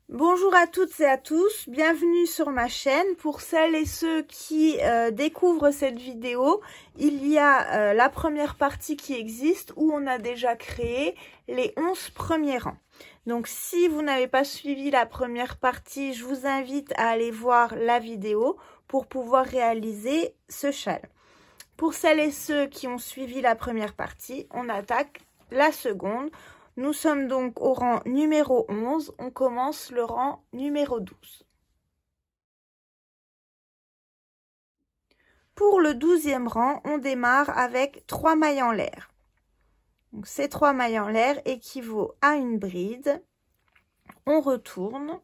Bonjour à toutes et à tous, bienvenue sur ma chaîne. Pour celles et ceux qui découvrent cette vidéo, il y a la première partie qui existe où on a déjà créé les 11 premiers rangs. Donc si vous n'avez pas suivi la première partie, je vous invite à aller voir la vidéo pour pouvoir réaliser ce châle. Pour celles et ceux qui ont suivi la première partie, on attaque la seconde. Nous sommes donc au rang numéro 11, on commence le rang numéro 12. Pour le 12e rang, on démarre avec 3 mailles en l'air. Donc ces 3 mailles en l'air équivaut à une bride. On retourne.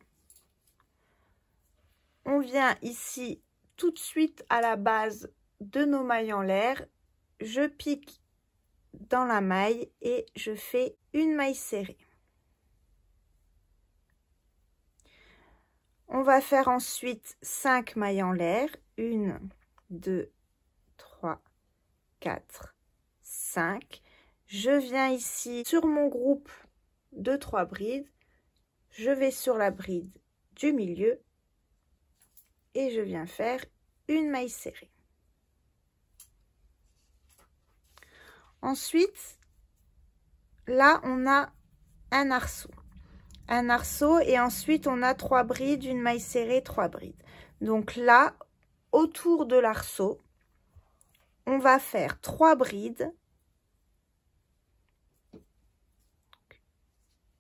On vient ici tout de suite à la base de nos mailles en l'air. Je pique dans la maille et je fais une maille serrée. On va faire ensuite 5 mailles en l'air. 1, 2, 3, 4, 5. Je viens ici sur mon groupe de 3 brides. Je vais sur la bride du milieu et je viens faire une maille serrée. Ensuite, là, on a un arceau. Un arceau et ensuite, on a 3 brides, une maille serrée, 3 brides. Donc là, autour de l'arceau, on va faire 3 brides.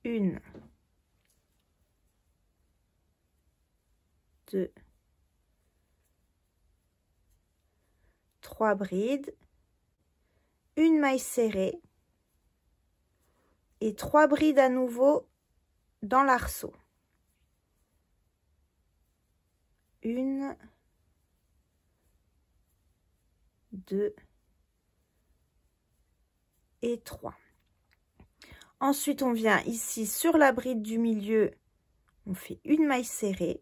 1, 2, 3 brides, une maille serrée et 3 brides à nouveau dans l'arceau. 1, 2 et 3. Ensuite, on vient ici sur la bride du milieu, on fait une maille serrée,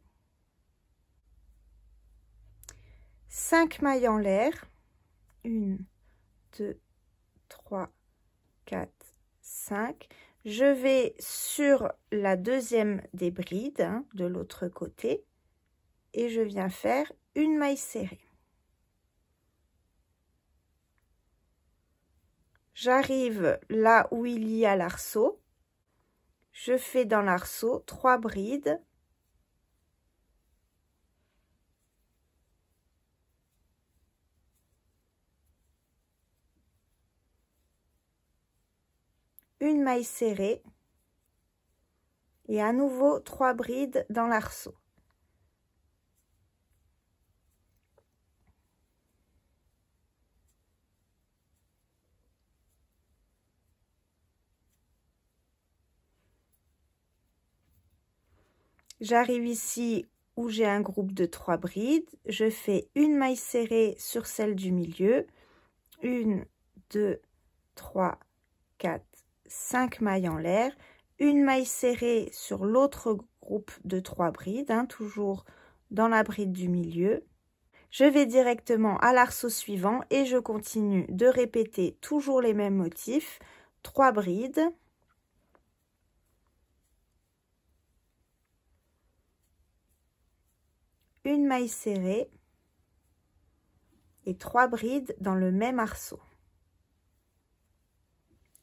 5 mailles en l'air, 1, 2, 3, 4, 5. Je vais sur la deuxième des brides, de l'autre côté, et je viens faire une maille serrée. J'arrive là où il y a l'arceau. Je fais dans l'arceau 3 brides. Une maille serrée. Et à nouveau 3 brides dans l'arceau. J'arrive ici où j'ai un groupe de 3 brides, je fais une maille serrée sur celle du milieu, 1, 2, 3, 4, 5 mailles en l'air, une maille serrée sur l'autre groupe de 3 brides, toujours dans la bride du milieu. Je vais directement à l'arceau suivant et je continue de répéter toujours les mêmes motifs, 3 brides. Une maille serrée et 3 brides dans le même arceau.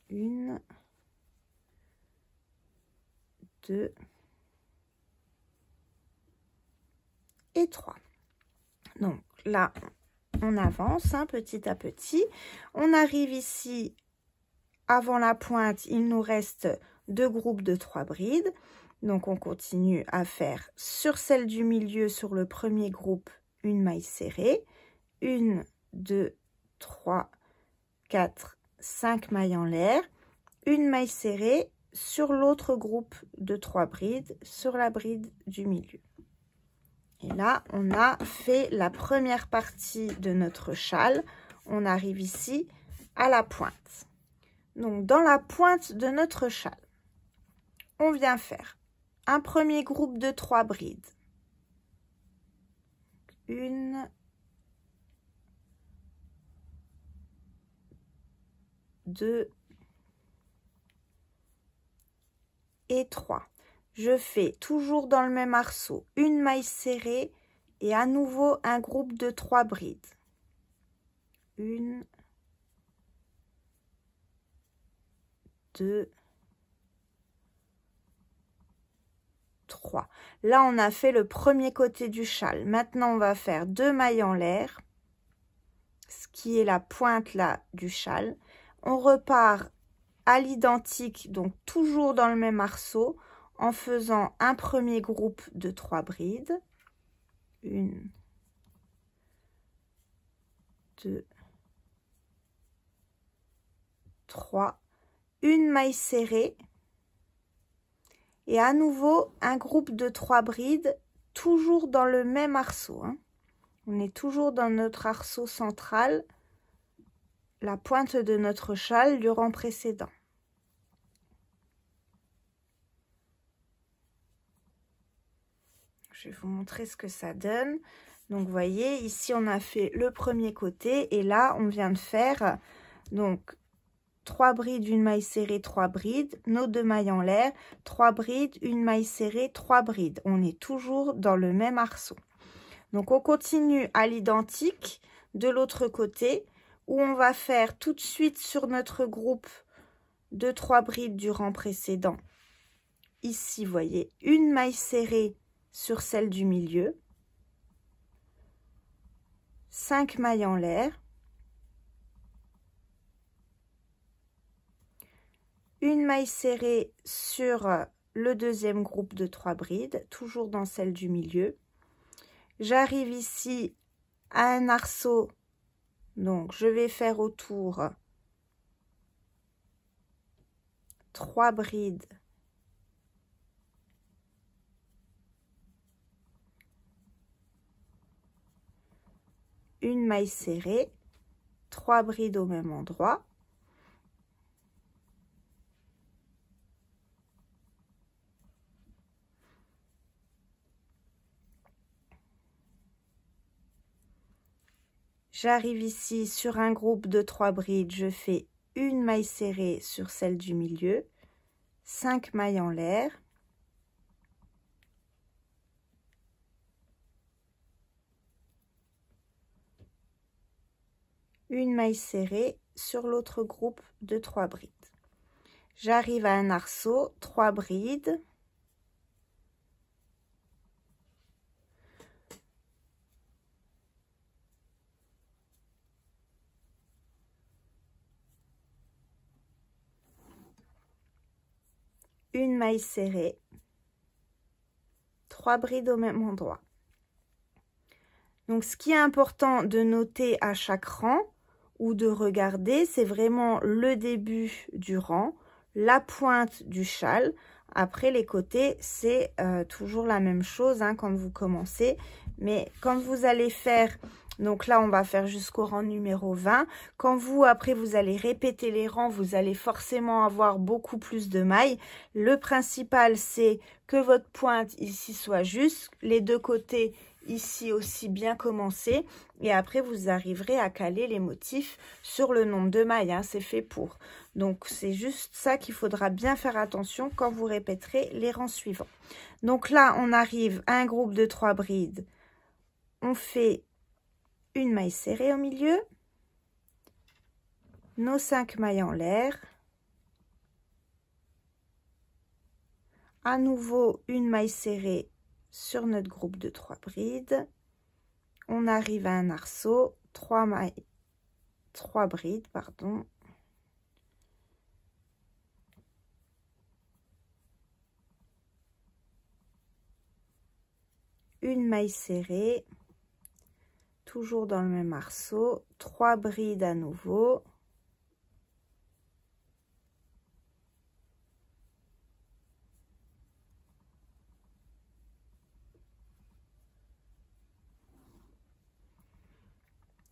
1, 2 et 3. Donc là, on avance petit à petit. On arrive ici, avant la pointe, il nous reste 2 groupes de 3 brides. Donc, on continue à faire sur celle du milieu, sur le premier groupe, une maille serrée. 1, 2, 3, 4, 5 mailles en l'air. Une maille serrée sur l'autre groupe de 3 brides, sur la bride du milieu. Et là, on a fait la première partie de notre châle. On arrive ici à la pointe. Donc, dans la pointe de notre châle, on vient faire un premier groupe de 3 brides. 1, 2 et 3. je fais toujours dans le même arceau une maille serrée et à nouveau un groupe de 3 brides. 1, 2, 3. Là, on a fait le premier côté du châle. Maintenant, on va faire 2 mailles en l'air, ce qui est la pointe là du châle. On repart à l'identique, donc toujours dans le même arceau, en faisant un premier groupe de 3 brides. 1, 2, 3. Une maille serrée. Et à nouveau, un groupe de 3 brides, toujours dans le même arceau. Hein. On est toujours dans notre arceau central, la pointe de notre châle du rang précédent. Je vais vous montrer ce que ça donne. Donc, vous voyez, ici, on a fait le premier côté. Et là, on vient de faire donc 3 brides, une maille serrée, 3 brides, nos 2 mailles en l'air, 3 brides, une maille serrée, 3 brides. On est toujours dans le même arceau. Donc, on continue à l'identique de l'autre côté où on va faire tout de suite sur notre groupe de 3 brides du rang précédent. Ici, vous voyez, une maille serrée sur celle du milieu, 5 mailles en l'air, une maille serrée sur le deuxième groupe de 3 brides, toujours dans celle du milieu. J'arrive ici à un arceau, donc je vais faire autour 3 brides, une maille serrée, 3 brides au même endroit. J'arrive ici sur un groupe de 3 brides, je fais une maille serrée sur celle du milieu, 5 mailles en l'air, une maille serrée sur l'autre groupe de 3 brides. J'arrive à un arceau, 3 brides, une maille serrée, 3 brides au même endroit. Donc, ce qui est important de noter à chaque rang ou de regarder, c'est vraiment le début du rang, la pointe du châle. Après, les côtés, c'est toujours la même chose hein, quand vous commencez. Mais quand vous allez faire... Donc là, on va faire jusqu'au rang numéro 20. Quand vous, après, vous allez répéter les rangs, vous allez forcément avoir beaucoup plus de mailles. Le principal, c'est que votre pointe ici soit juste. Les deux côtés ici aussi bien commencés. Et après, vous arriverez à caler les motifs sur le nombre de mailles. Hein, c'est fait pour. Donc, c'est juste ça qu'il faudra bien faire attention quand vous répéterez les rangs suivants. Donc là, on arrive à un groupe de 3 brides. On fait une maille serrée au milieu, nos 5 mailles en l'air, à nouveau une maille serrée sur notre groupe de 3 brides, on arrive à un arceau, 3 brides, pardon, une maille serrée, toujours dans le même arceau, 3 brides à nouveau,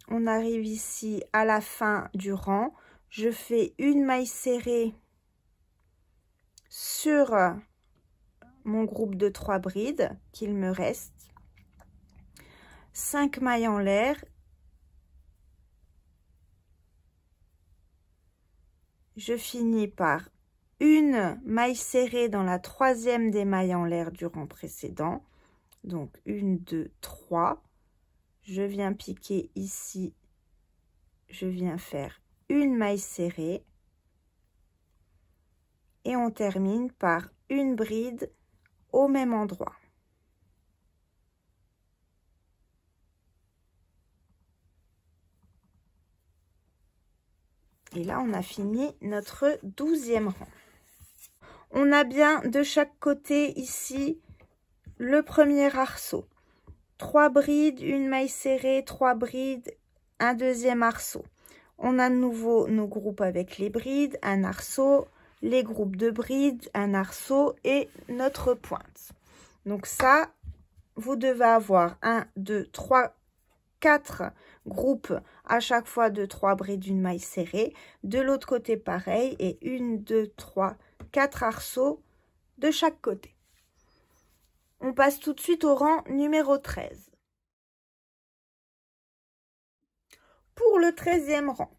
on arrive ici à la fin du rang, je fais une maille serrée sur mon groupe de 3 brides qu'il me reste, 5 mailles en l'air, je finis par une maille serrée dans la troisième des mailles en l'air du rang précédent. Donc 1, 2, 3. Je viens piquer ici, je viens faire une maille serrée. Et on termine par une bride au même endroit. Et là, on a fini notre 12e rang. On a bien de chaque côté ici le premier arceau. 3 brides, une maille serrée, 3 brides, un deuxième arceau. On a de nouveau nos groupes avec les brides, un arceau, les groupes de brides, un arceau et notre pointe. Donc ça, vous devez avoir 1, 2, 3, 4 groupes à chaque fois de 3 brides d'une maille serrée. De l'autre côté, pareil. Et 1, 2, 3, 4 arceaux de chaque côté. On passe tout de suite au rang numéro 13. Pour le 13e rang,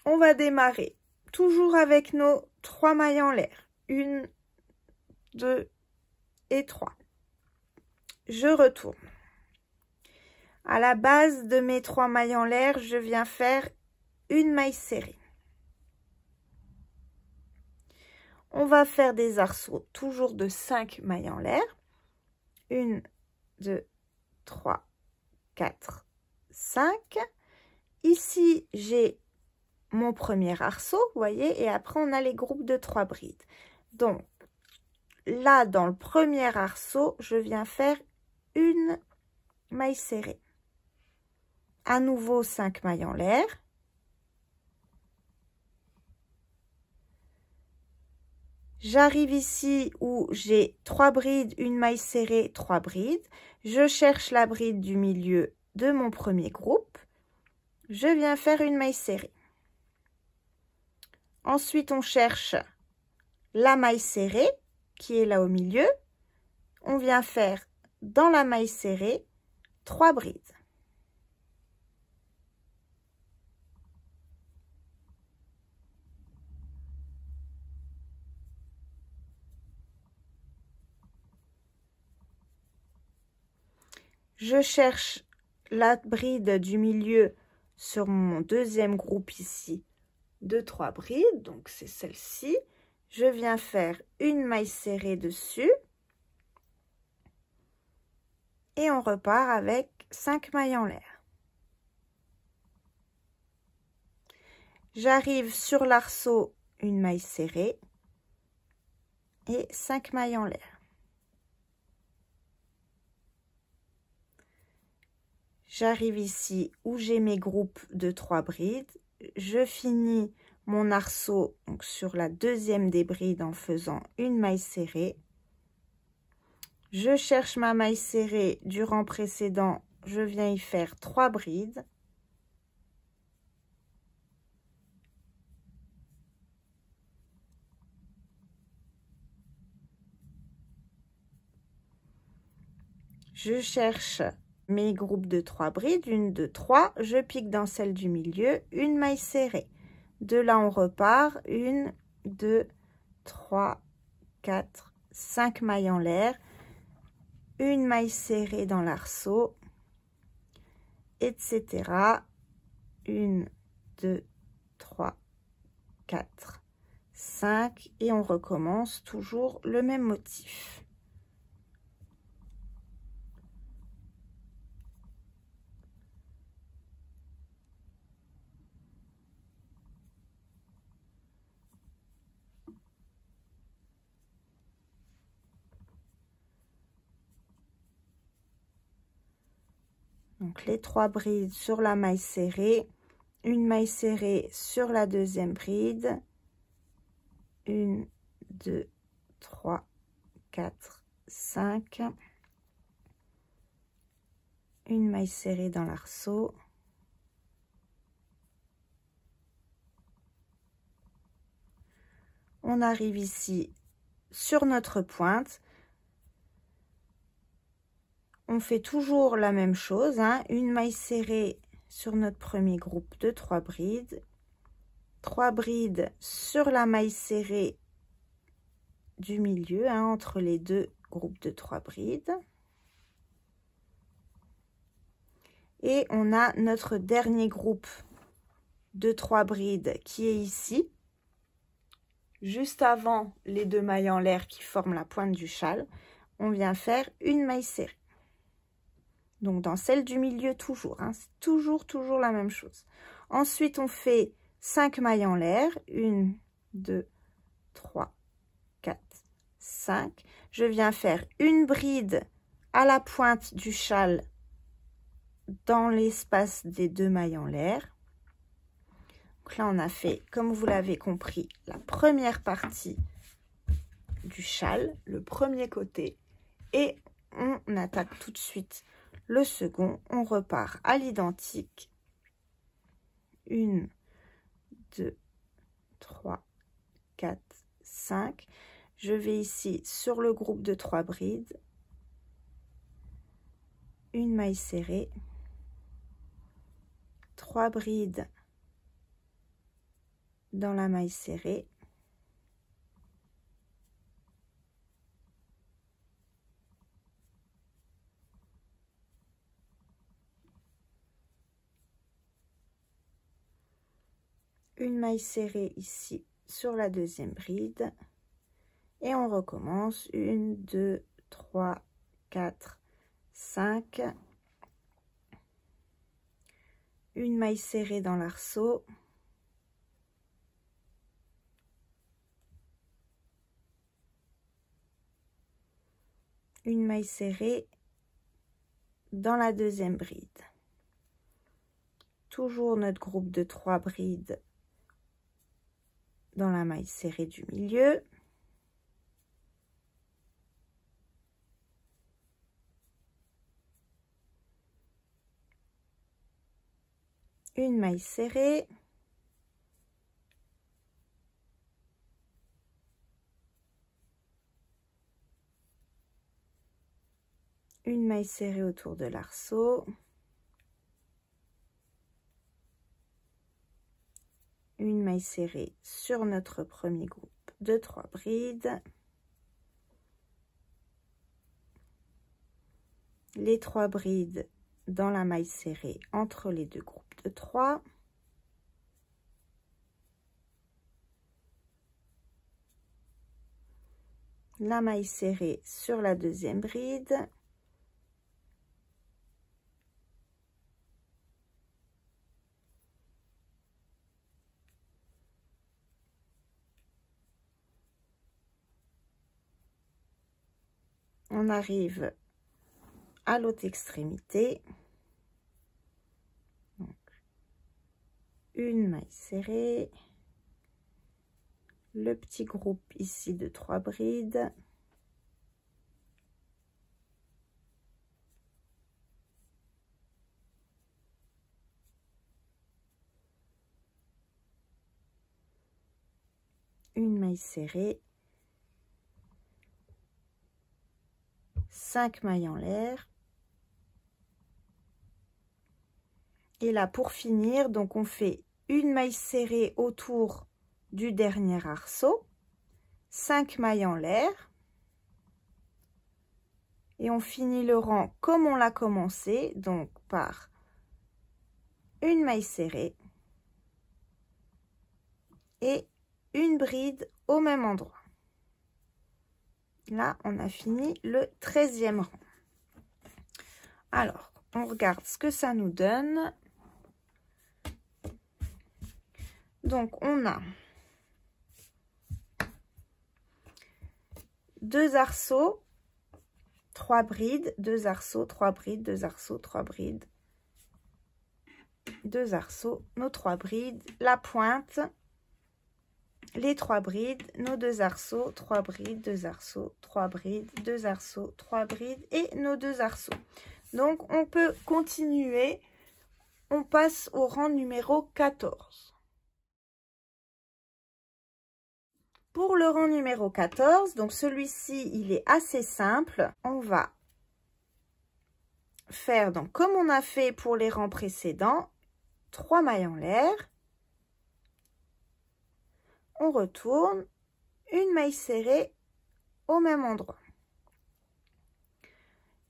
on va démarrer toujours avec nos 3 mailles en l'air. 1, 2 et 3. Je retourne. À la base de mes 3 mailles en l'air, je viens faire une maille serrée. On va faire des arceaux toujours de 5 mailles en l'air. 1, 2, 3, 4, 5. Ici, j'ai mon premier arceau, vous voyez, et après, on a les groupes de 3 brides. Donc, là, dans le premier arceau, je viens faire une maille serrée. À nouveau 5 mailles en l'air. J'arrive ici où j'ai 3 brides, une maille serrée, 3 brides. Je cherche la bride du milieu de mon premier groupe. Je viens faire une maille serrée. Ensuite, on cherche la maille serrée qui est là au milieu. On vient faire dans la maille serrée 3 brides. Je cherche la bride du milieu sur mon deuxième groupe ici de 3 brides, donc c'est celle-ci. Je viens faire une maille serrée dessus et on repart avec 5 mailles en l'air. J'arrive sur l'arceau, une maille serrée et 5 mailles en l'air. J'arrive ici où j'ai mes groupes de 3 brides. Je finis mon arceau donc, sur la deuxième des brides en faisant une maille serrée. Je cherche ma maille serrée du rang précédent. Je viens y faire 3 brides. Je cherche mes groupes de 3 brides, 1, 2, 3, je pique dans celle du milieu, une maille serrée. De là, on repart, 1, 2, 3, 4, 5 mailles en l'air, une maille serrée dans l'arceau, etc. 1, 2, 3, 4, 5, et on recommence toujours le même motif. Donc les 3 brides sur la maille serrée, une maille serrée sur la deuxième bride, 1, 2, 3, 4, 5, une maille serrée dans l'arceau, on arrive ici sur notre pointe. On fait toujours la même chose, hein, une maille serrée sur notre premier groupe de 3 brides, 3 brides sur la maille serrée du milieu, hein, entre les deux groupes de 3 brides. Et on a notre dernier groupe de 3 brides qui est ici, juste avant les 2 mailles en l'air qui forment la pointe du châle. On vient faire une maille serrée. Donc dans celle du milieu toujours, hein, c'est toujours la même chose. Ensuite on fait 5 mailles en l'air, 1, 2, 3, 4, 5. Je viens faire une bride à la pointe du châle dans l'espace des 2 mailles en l'air. Donc là on a fait, comme vous l'avez compris, la première partie du châle, le premier côté, et on attaque tout de suite le second. On repart à l'identique. 1, 2, 3, 4, 5. Je vais ici sur le groupe de 3 brides, une maille serrée, 3 brides dans la maille serrée, une maille serrée ici sur la deuxième bride, et on recommence. 1, 2, 3, 4, 5, une maille serrée dans l'arceau, une maille serrée dans la deuxième bride, toujours notre groupe de 3 brides dans la maille serrée du milieu, une maille serrée, une maille serrée autour de l'arceau, une maille serrée sur notre premier groupe de 3 brides, les 3 brides dans la maille serrée entre les deux groupes de 3, la maille serrée sur la deuxième bride, on arrive à l'autre extrémité. Donc, une maille serrée, le petit groupe ici de 3 brides, une maille serrée, 5 mailles en l'air, et là pour finir, donc on fait une maille serrée autour du dernier arceau, 5 mailles en l'air, et on finit le rang comme on l'a commencé, donc par une maille serrée et une bride au même endroit. Là, on a fini le 13e rang. Alors, on regarde ce que ça nous donne. Donc, on a 2 arceaux, 3 brides, 2 arceaux, 3 brides, 2 arceaux, 3 brides, 2 arceaux, nos 3 brides, la pointe, les 3 brides, nos 2 arceaux, 3 brides, 2 arceaux, 3 brides, 2 arceaux, 3 brides et nos 2 arceaux. Donc, on peut continuer. On passe au rang numéro 14. Pour le rang numéro 14, donc celui-ci, il est assez simple. On va faire, donc comme on a fait pour les rangs précédents, 3 mailles en l'air, on retourne, une maille serrée au même endroit.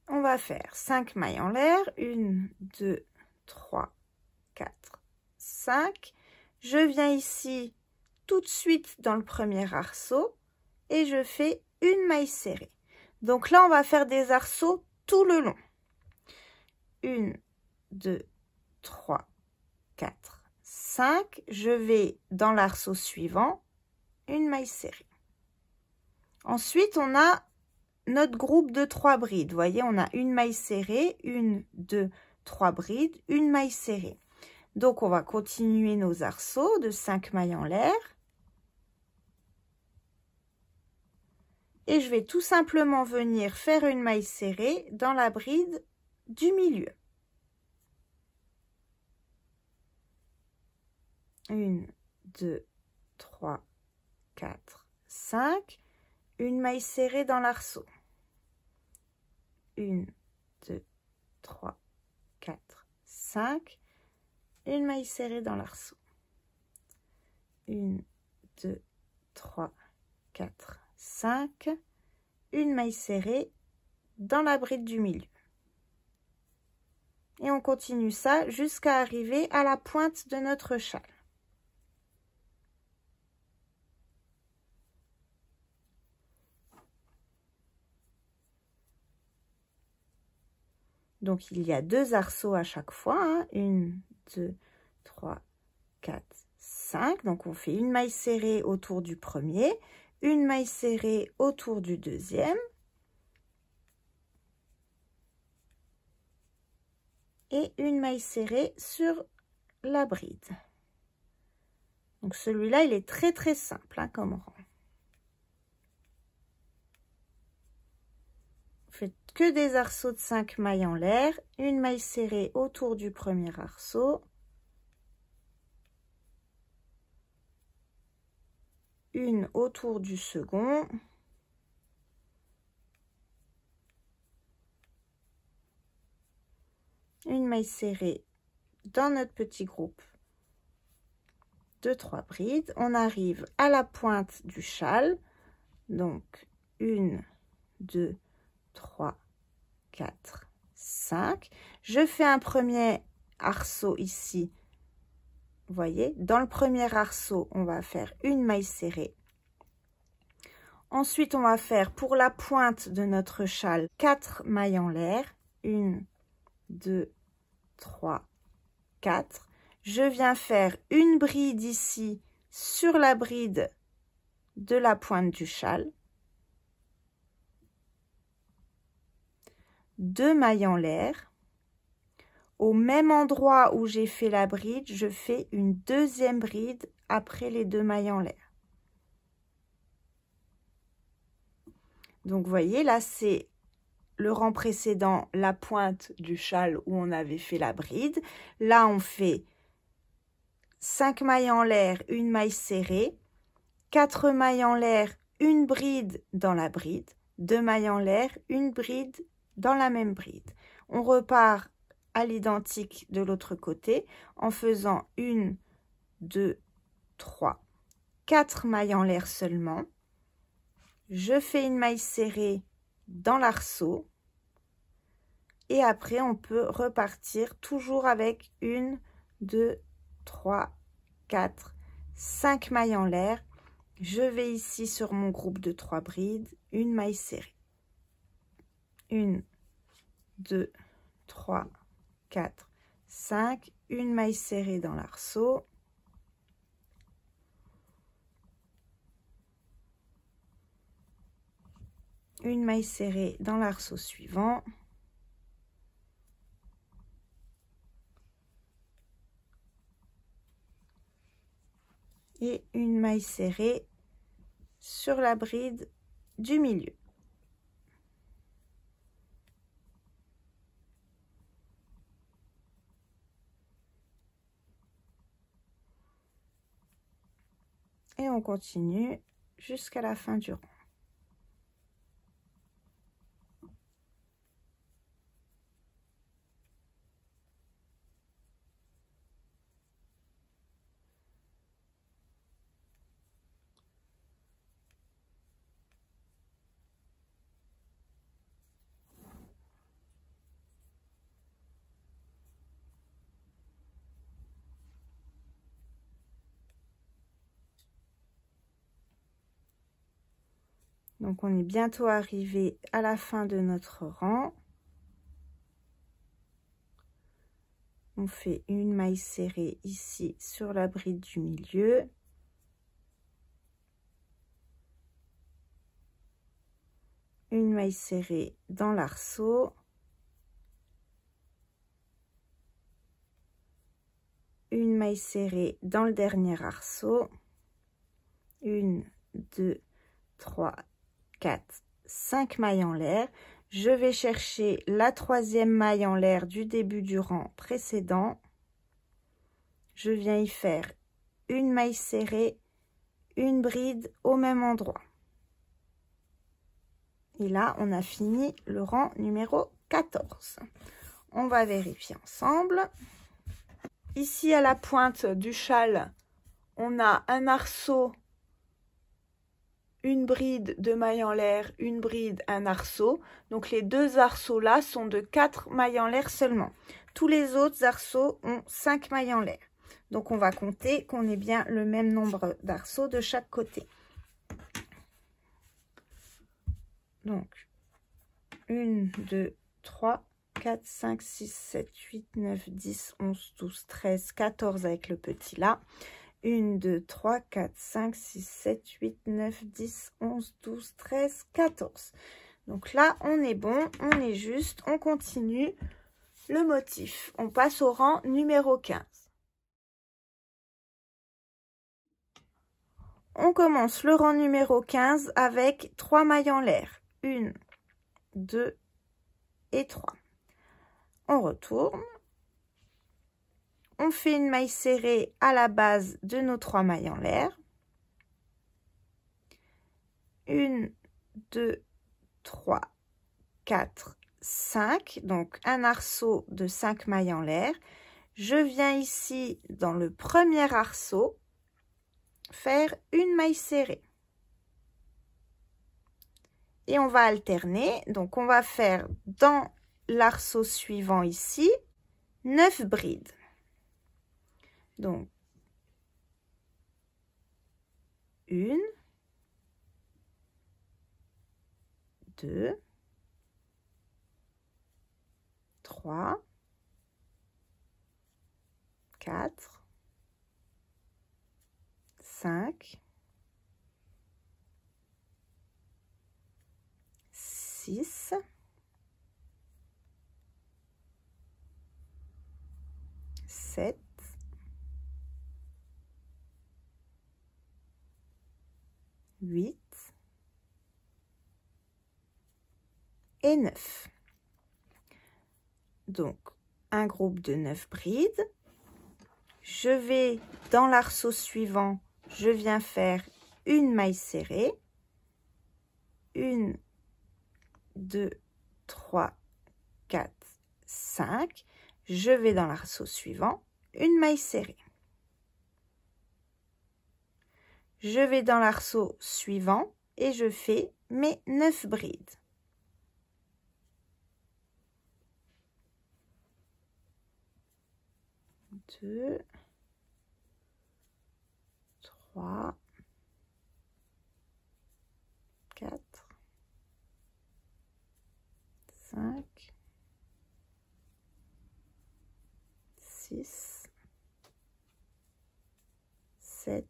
On va faire 5 mailles en l'air, 1, 2, 3, 4, 5. Je viens ici tout de suite dans le premier arceau et je fais une maille serrée. Donc là, on va faire des arceaux tout le long. 1, 2, 3, 4, 5. Je vais dans l'arceau suivant, une maille serrée. Ensuite, on a notre groupe de 3 brides. Vous voyez, on a une maille serrée, 1, 2, 3 brides, une maille serrée. Donc, on va continuer nos arceaux de 5 mailles en l'air. Et je vais tout simplement venir faire une maille serrée dans la bride du milieu. 1, 2, 3, 4, 5. Une maille serrée dans l'arceau. 1, 2, 3, 4, 5. Une maille serrée dans l'arceau. 1, 2, 3, 4, 5. Une maille serrée dans la bride du milieu. Et on continue ça jusqu'à arriver à la pointe de notre châle. Donc, il y a 2 arceaux à chaque fois. 1, 2, 3, 4, 5. Donc, on fait une maille serrée autour du premier, une maille serrée autour du deuxième. Et une maille serrée sur la bride. Donc, celui-là, il est très, très simple comme rang. Faites que des arceaux de 5 mailles en l'air, une maille serrée autour du premier arceau, une autour du second, une maille serrée dans notre petit groupe de 3 brides. On arrive à la pointe du châle, donc 1, 2, 3, 4, 5. Je fais un premier arceau ici. Vous voyez, dans le premier arceau, on va faire une maille serrée. Ensuite, on va faire pour la pointe de notre châle 4 mailles en l'air. 1, 2, 3, 4. Je viens faire une bride ici sur la bride de la pointe du châle. 2 mailles en l'air. Au même endroit où j'ai fait la bride, je fais une deuxième bride après les 2 mailles en l'air. Donc, vous voyez, là, c'est le rang précédent, la pointe du châle où on avait fait la bride. Là, on fait 5 mailles en l'air, une maille serrée, 4 mailles en l'air, une bride dans la bride, 2 mailles en l'air, une bride dans la même bride. On repart à l'identique de l'autre côté en faisant 1, 2, 3, 4 mailles en l'air seulement. Je fais une maille serrée dans l'arceau et après on peut repartir toujours avec 1, 2, 3, 4, 5 mailles en l'air. Je vais ici sur mon groupe de 3 brides, une maille serrée. 1, 2, 3, 4, 5, une maille serrée dans l'arceau. Une maille serrée dans l'arceau suivant. Et une maille serrée sur la bride du milieu. Et on continue jusqu'à la fin du rang. Donc, on est bientôt arrivé à la fin de notre rang. On fait une maille serrée ici sur la bride du milieu. Une maille serrée dans l'arceau. Une maille serrée dans le dernier arceau. 1, 2, 3, 4, 5 mailles en l'air. Je vais chercher la troisième maille en l'air du début du rang précédent. Je viens y faire une maille serrée, une bride au même endroit. Et là, on a fini le rang numéro 14. On va vérifier ensemble. Ici, à la pointe du châle, on a un arceau, une bride, 2 mailles en l'air, une bride, un arceau. Donc, les deux arceaux là sont de 4 mailles en l'air seulement. Tous les autres arceaux ont 5 mailles en l'air. Donc, on va compter qu'on ait bien le même nombre d'arceaux de chaque côté. Donc, 1, 2, 3, 4, 5, 6, 7, 8, 9, 10, 11, 12, 13, 14 avec le petit là. 1, 2, 3, 4, 5, 6, 7, 8, 9, 10, 11, 12, 13, 14. Donc là, on est bon, on est juste, on continue le motif. On passe au rang numéro 15. On commence le rang numéro 15 avec 3 mailles en l'air. 1, 2 et 3. On retourne. On fait une maille serrée à la base de nos 3 mailles en l'air. 1, 2, 3, 4, 5. Donc, un arceau de 5 mailles en l'air. Je viens ici, dans le premier arceau, faire une maille serrée. Et on va alterner. Donc, on va faire dans l'arceau suivant ici, 9 brides. Donc, 1, 2, 3, 4, 5, 6, 7, 8 et 9. Donc, un groupe de 9 brides. Je vais dans l'arceau suivant, je viens faire une maille serrée. 1, 2, 3, 4, 5. Je vais dans l'arceau suivant, une maille serrée. Je vais dans l'arceau suivant et je fais mes 9 brides. 2, 3, 4, 5, 6, 7,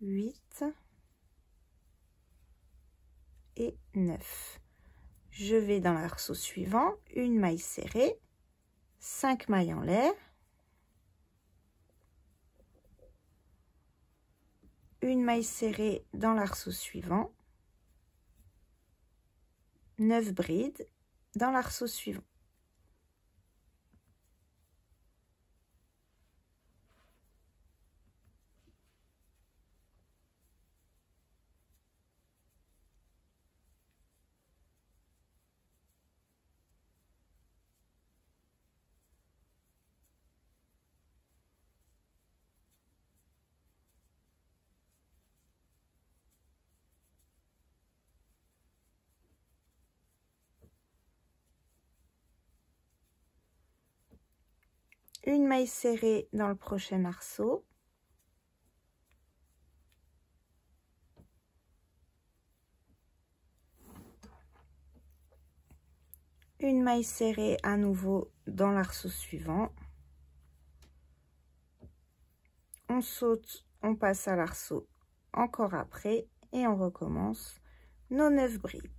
8 et 9. Je vais dans l'arceau suivant, une maille serrée, 5 mailles en l'air, une maille serrée dans l'arceau suivant, 9 brides dans l'arceau suivant. Une maille serrée dans le prochain arceau, une maille serrée à nouveau dans l'arceau suivant, on saute, on passe à l'arceau encore après et on recommence nos 9 brides.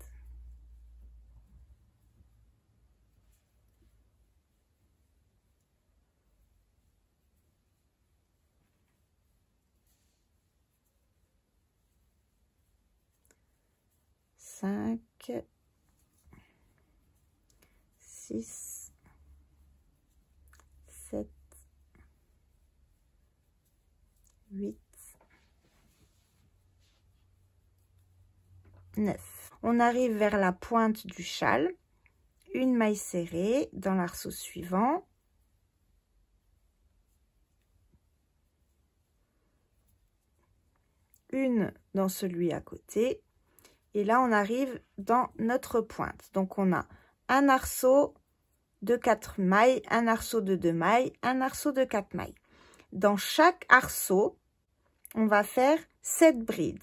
Cinq, 6, 7, 8, 9. On arrive vers la pointe du châle, une maille serrée dans l'arceau suivant, une dans celui à côté, et là on arrive dans notre pointe. Donc on a un arceau de 4 mailles, un arceau de 2 mailles, un arceau de 4 mailles. Dans chaque arceau, on va faire 7 brides.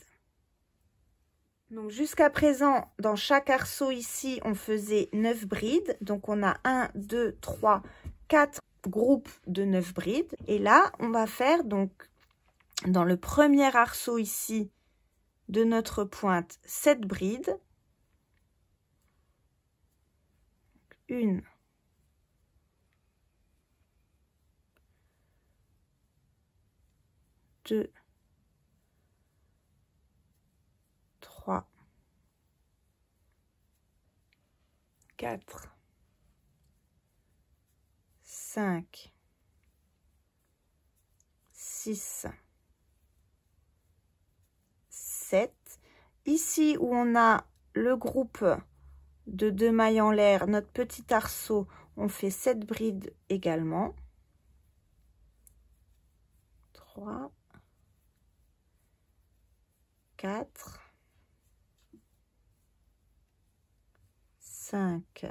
Donc jusqu'à présent, dans chaque arceau ici, on faisait 9 brides. Donc on a 1, 2, 3, 4 groupes de 9 brides. Et là, on va faire donc dans le premier arceau ici de notre pointe 7 brides. 1, 2, 3, 4, 5, 6, 7. Ici où on a le groupe de 2 mailles en l'air, notre petit arceau, on fait 7 brides également. 3, 4, 5,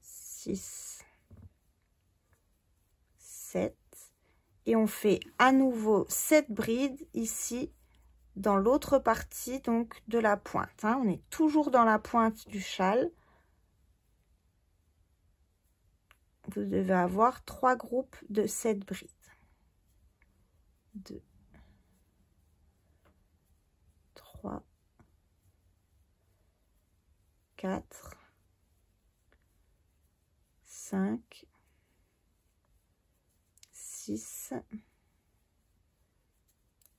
6, 7. Et on fait à nouveau 7 brides ici dans l'autre partie donc de la pointe. Hein. On est toujours dans la pointe du châle. Vous devez avoir 3 groupes de 7 brides. 2, 3, 4, 5, 6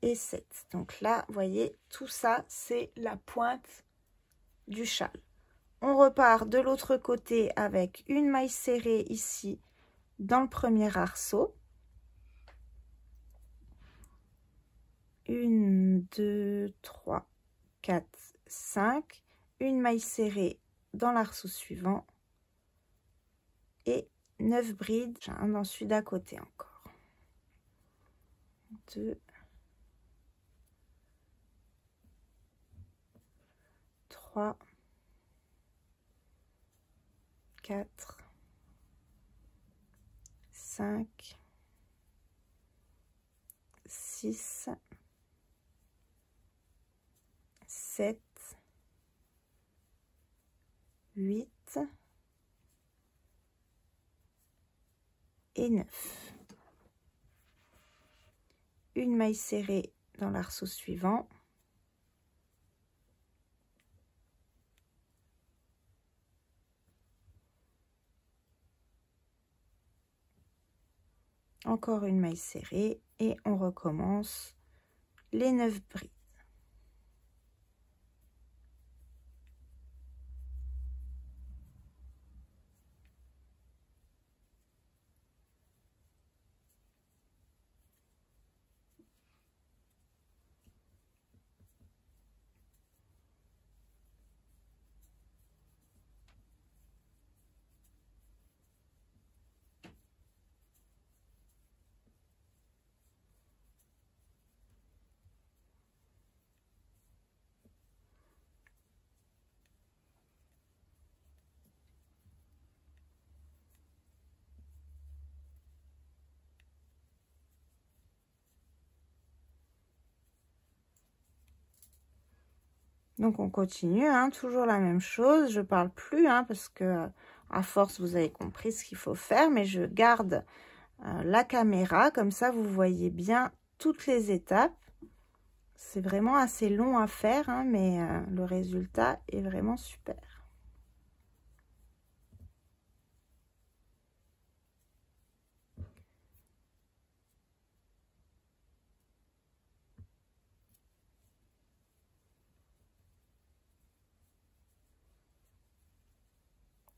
et 7. Donc là, vous voyez, tout ça, c'est la pointe du châle. On repart de l'autre côté avec une maille serrée ici dans le premier arceau. 1, 2, 3, 4, 5. Une maille serrée dans l'arceau suivant. Et 9 brides, un dans celui d'à côté encore. 2, 3, 4, 5, 6, 7, 8 et 9. Une maille serrée dans l'arceau suivant. Encore une maille serrée et on recommence les 9 brides. Donc on continue, hein, toujours la même chose. Je parle plus, hein, parce que à force vous avez compris ce qu'il faut faire, mais je garde la caméra, comme ça vous voyez bien toutes les étapes. C'est vraiment assez long à faire, hein, mais le résultat est vraiment super.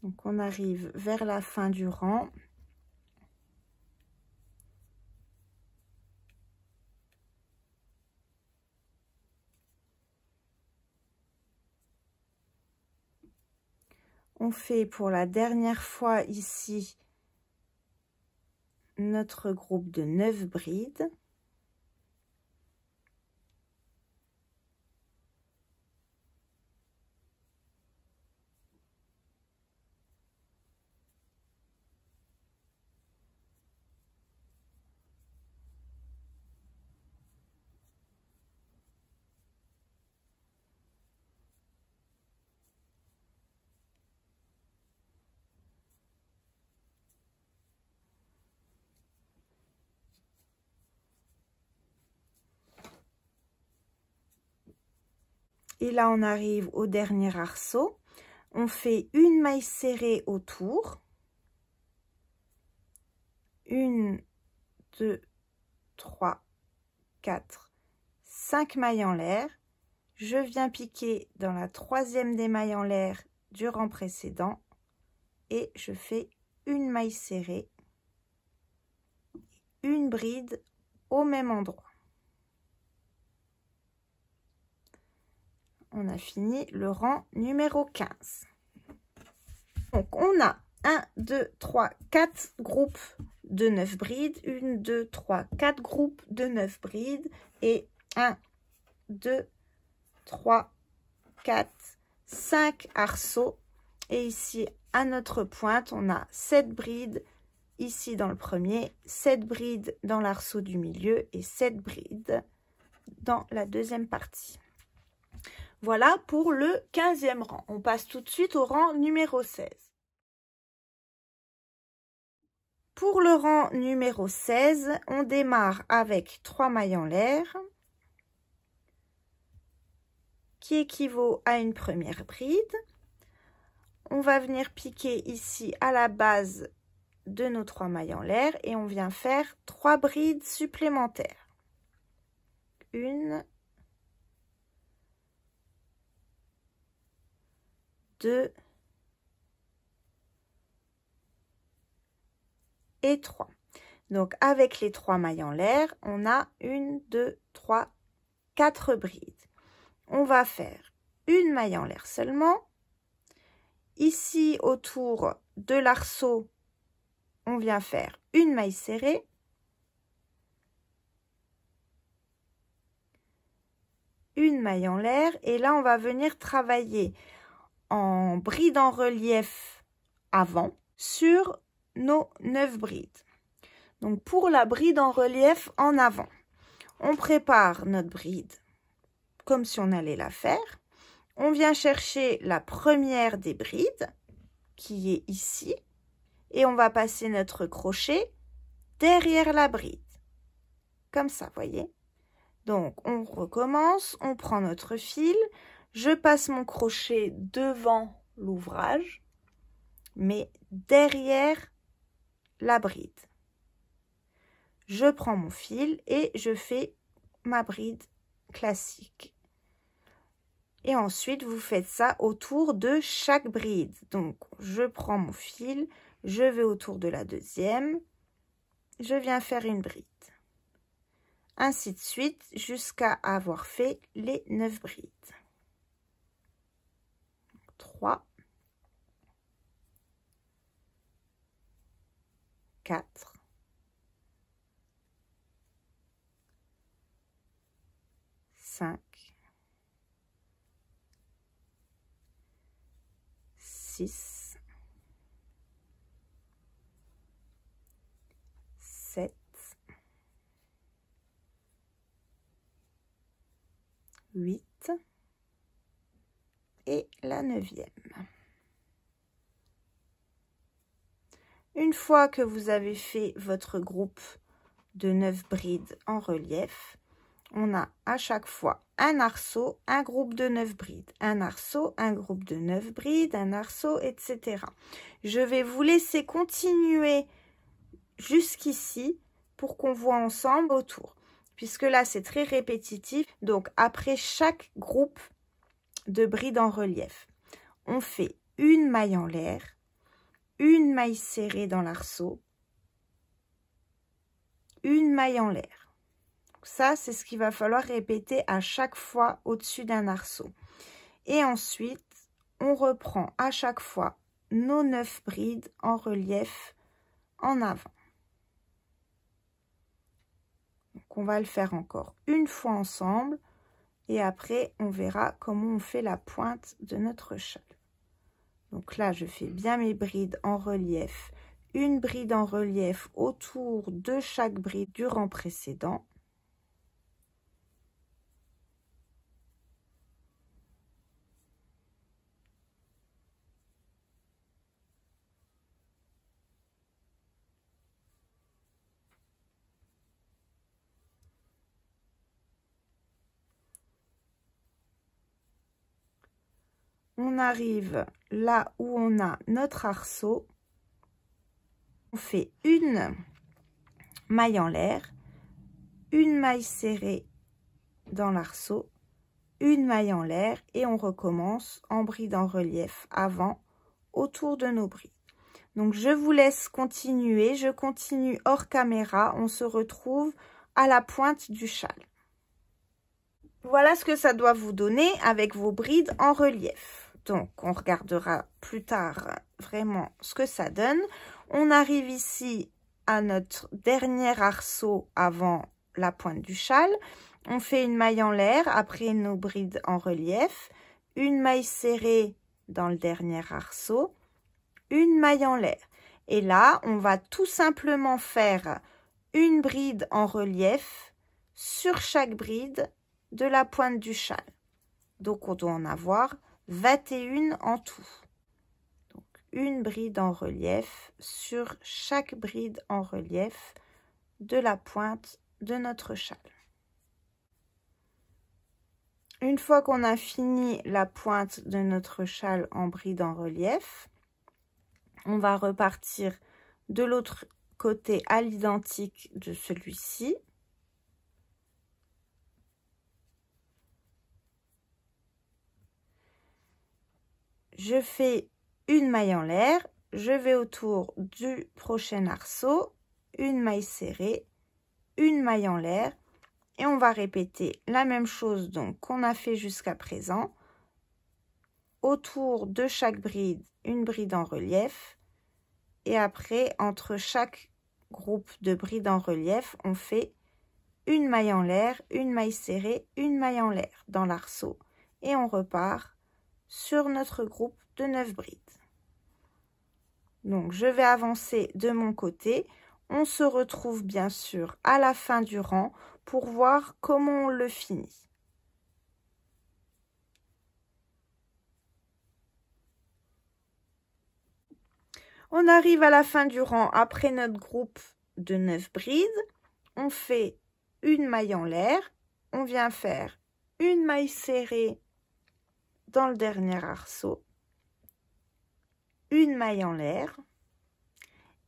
Donc on arrive vers la fin du rang. On fait pour la dernière fois ici notre groupe de 9 brides. Et là, on arrive au dernier arceau. On fait une maille serrée autour. 1, 2, 3, 4, 5 mailles en l'air. Je viens piquer dans la troisième des mailles en l'air du rang précédent. Et je fais une maille serrée, une bride au même endroit. On a fini le rang numéro 15. Donc, on a 1, 2, 3, 4 groupes de 9 brides. 1, 2, 3, 4 groupes de 9 brides. Et 1, 2, 3, 4, 5 arceaux. Et ici, à notre pointe, on a 7 brides ici dans le premier, 7 brides dans l'arceau du milieu et 7 brides dans la deuxième partie. Voilà pour le 15e rang. On passe tout de suite au rang numéro 16. Pour le rang numéro 16, on démarre avec 3 mailles en l'air, qui équivaut à une première bride. On va venir piquer ici à la base de nos 3 mailles en l'air et on vient faire 3 brides supplémentaires. 1, 2 et 3. Donc avec les 3 mailles en l'air, on a 1, 2, 3, 4 brides. On va faire une maille en l'air seulement. Ici autour de l'arceau, on vient faire une maille serrée. Une maille en l'air et là on va venir travailler en bride en relief avant sur nos 9 brides. Donc pour la bride en relief en avant, on prépare notre bride comme si on allait la faire. On vient chercher la première des brides qui est ici et on va passer notre crochet derrière la bride. Comme ça, voyez. Donc on recommence, on prend notre fil, je passe mon crochet devant l'ouvrage, mais derrière la bride. Je prends mon fil et je fais ma bride classique. Et ensuite, vous faites ça autour de chaque bride. Donc, je prends mon fil, je vais autour de la deuxième, je viens faire une bride. Ainsi de suite, jusqu'à avoir fait les 9 brides. 3, 4, 5, 6, 7, 8, et la 9e. Une fois que vous avez fait votre groupe de 9 brides en relief, on a à chaque fois un arceau, un groupe de 9 brides, un arceau, un groupe de 9 brides, un arceau, etc. Je vais vous laisser continuer jusqu'ici pour qu'on voit ensemble autour, puisque là c'est très répétitif. Donc après chaque groupe de brides en relief, on fait une maille en l'air, une maille serrée dans l'arceau, une maille en l'air. Ça, c'est ce qu'il va falloir répéter à chaque fois au-dessus d'un arceau. Et ensuite, on reprend à chaque fois nos 9 brides en relief en avant. Donc, on va le faire encore une fois ensemble. Et après, on verra comment on fait la pointe de notre châle. Donc là, je fais bien mes brides en relief. Une bride en relief autour de chaque bride du rang précédent. On arrive là où on a notre arceau. On fait une maille en l'air, une maille serrée dans l'arceau, une maille en l'air et on recommence en bride en relief avant autour de nos brides. Donc je vous laisse continuer, je continue hors caméra, on se retrouve à la pointe du châle. Voilà ce que ça doit vous donner avec vos brides en relief. Donc on regardera plus tard vraiment ce que ça donne. On arrive ici à notre dernier arceau avant la pointe du châle. On fait une maille en l'air après nos brides en relief, une maille serrée dans le dernier arceau, une maille en l'air. Et là, on va tout simplement faire une bride en relief sur chaque bride de la pointe du châle. Donc, on doit en avoir 21 en tout. Donc, une bride en relief sur chaque bride en relief de la pointe de notre châle. Une fois qu'on a fini la pointe de notre châle en bride en relief, on va repartir de l'autre côté à l'identique de celui-ci. Je fais une maille en l'air, je vais autour du prochain arceau, une maille serrée, une maille en l'air et on va répéter la même chose donc qu'on a fait jusqu'à présent. Autour de chaque bride, une bride en relief et après entre chaque groupe de brides en relief, on fait une maille en l'air, une maille serrée, une maille en l'air dans l'arceau et on repart sur notre groupe de 9 brides. Donc je vais avancer de mon côté. On se retrouve bien sûr à la fin du rang pour voir comment on le finit. On arrive à la fin du rang après notre groupe de 9 brides. On fait une maille en l'air. On vient faire une maille serrée dans le dernier arceau, une maille en l'air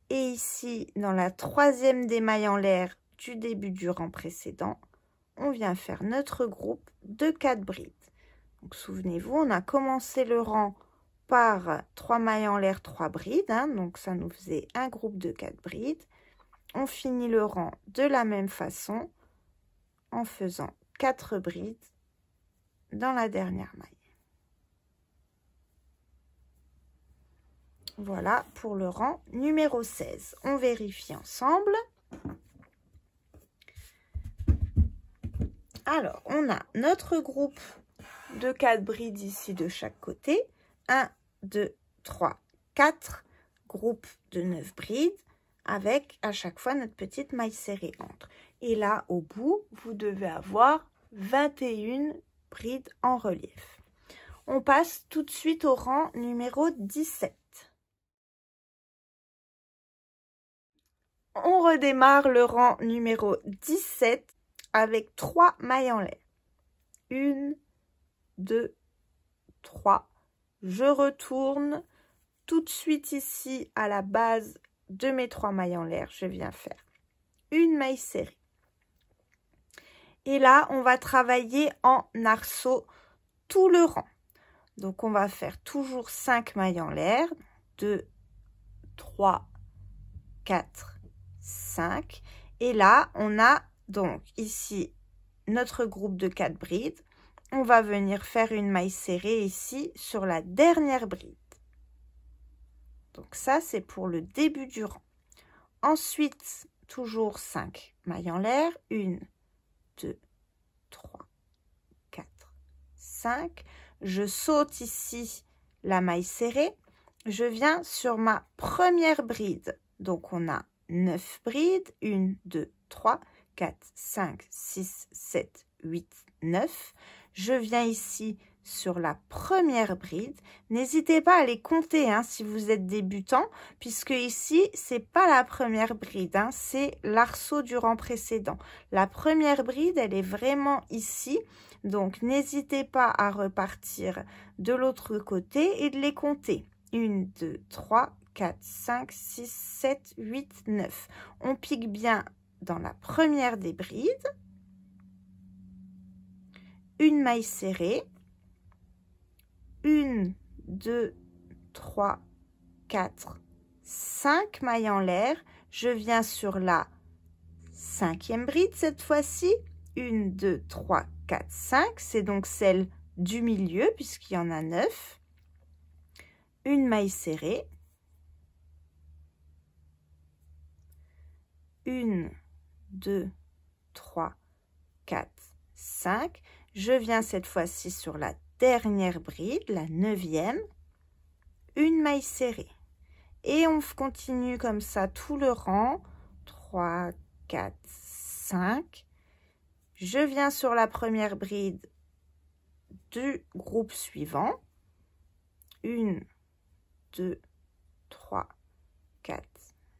et ici dans la troisième des mailles en l'air du début du rang précédent, on vient faire notre groupe de 4 brides. Donc souvenez-vous, on a commencé le rang par 3 mailles en l'air, 3 brides, hein, donc ça nous faisait un groupe de 4 brides. On finit le rang de la même façon en faisant 4 brides dans la dernière maille. Voilà pour le rang numéro 16. On vérifie ensemble. Alors, on a notre groupe de 4 brides ici de chaque côté. 1, 2, 3, 4 groupes de 9 brides avec à chaque fois notre petite maille serrée entre. Et là, au bout, vous devez avoir 21 brides en relief. On passe tout de suite au rang numéro 17. On redémarre le rang numéro 17 avec 3 mailles en l'air. 1, 2, 3. Je retourne tout de suite ici à la base de mes 3 mailles en l'air. Je viens faire une maille serrée. Et là, on va travailler en arceau tout le rang. Donc, on va faire toujours 5 mailles en l'air. 2, 3, 4, 5. Et là, on a donc ici notre groupe de 4 brides. On va venir faire une maille serrée ici sur la dernière bride. Donc ça, c'est pour le début du rang. Ensuite, toujours 5 mailles en l'air. 1, 2, 3, 4, 5. Je saute ici la maille serrée. Je viens sur ma première bride. Donc, on a 9 brides. 1, 2, 3, 4, 5, 6, 7, 8, 9. Je viens ici sur la première bride. N'hésitez pas à les compter hein, si vous êtes débutant, puisque ici, c'est pas la première bride, hein, c'est l'arceau du rang précédent. La première bride, elle est vraiment ici. Donc, n'hésitez pas à repartir de l'autre côté et de les compter. 1, 2, 3, 4, 5, 6, 7, 8, 9. On pique bien dans la première des brides. Une maille serrée. 1, 2, 3, 4, 5 mailles en l'air. Je viens sur la 5e bride cette fois-ci. 1, 2, 3, 4, 5. C'est donc celle du milieu puisqu'il y en a 9. Une maille serrée. 1, 2, 3, 4, 5. Je viens cette fois-ci sur la dernière bride, la 9e, une maille serrée. Et on continue comme ça tout le rang. 3, 4, 5. Je viens sur la première bride du groupe suivant. 1, 2, 3, 4,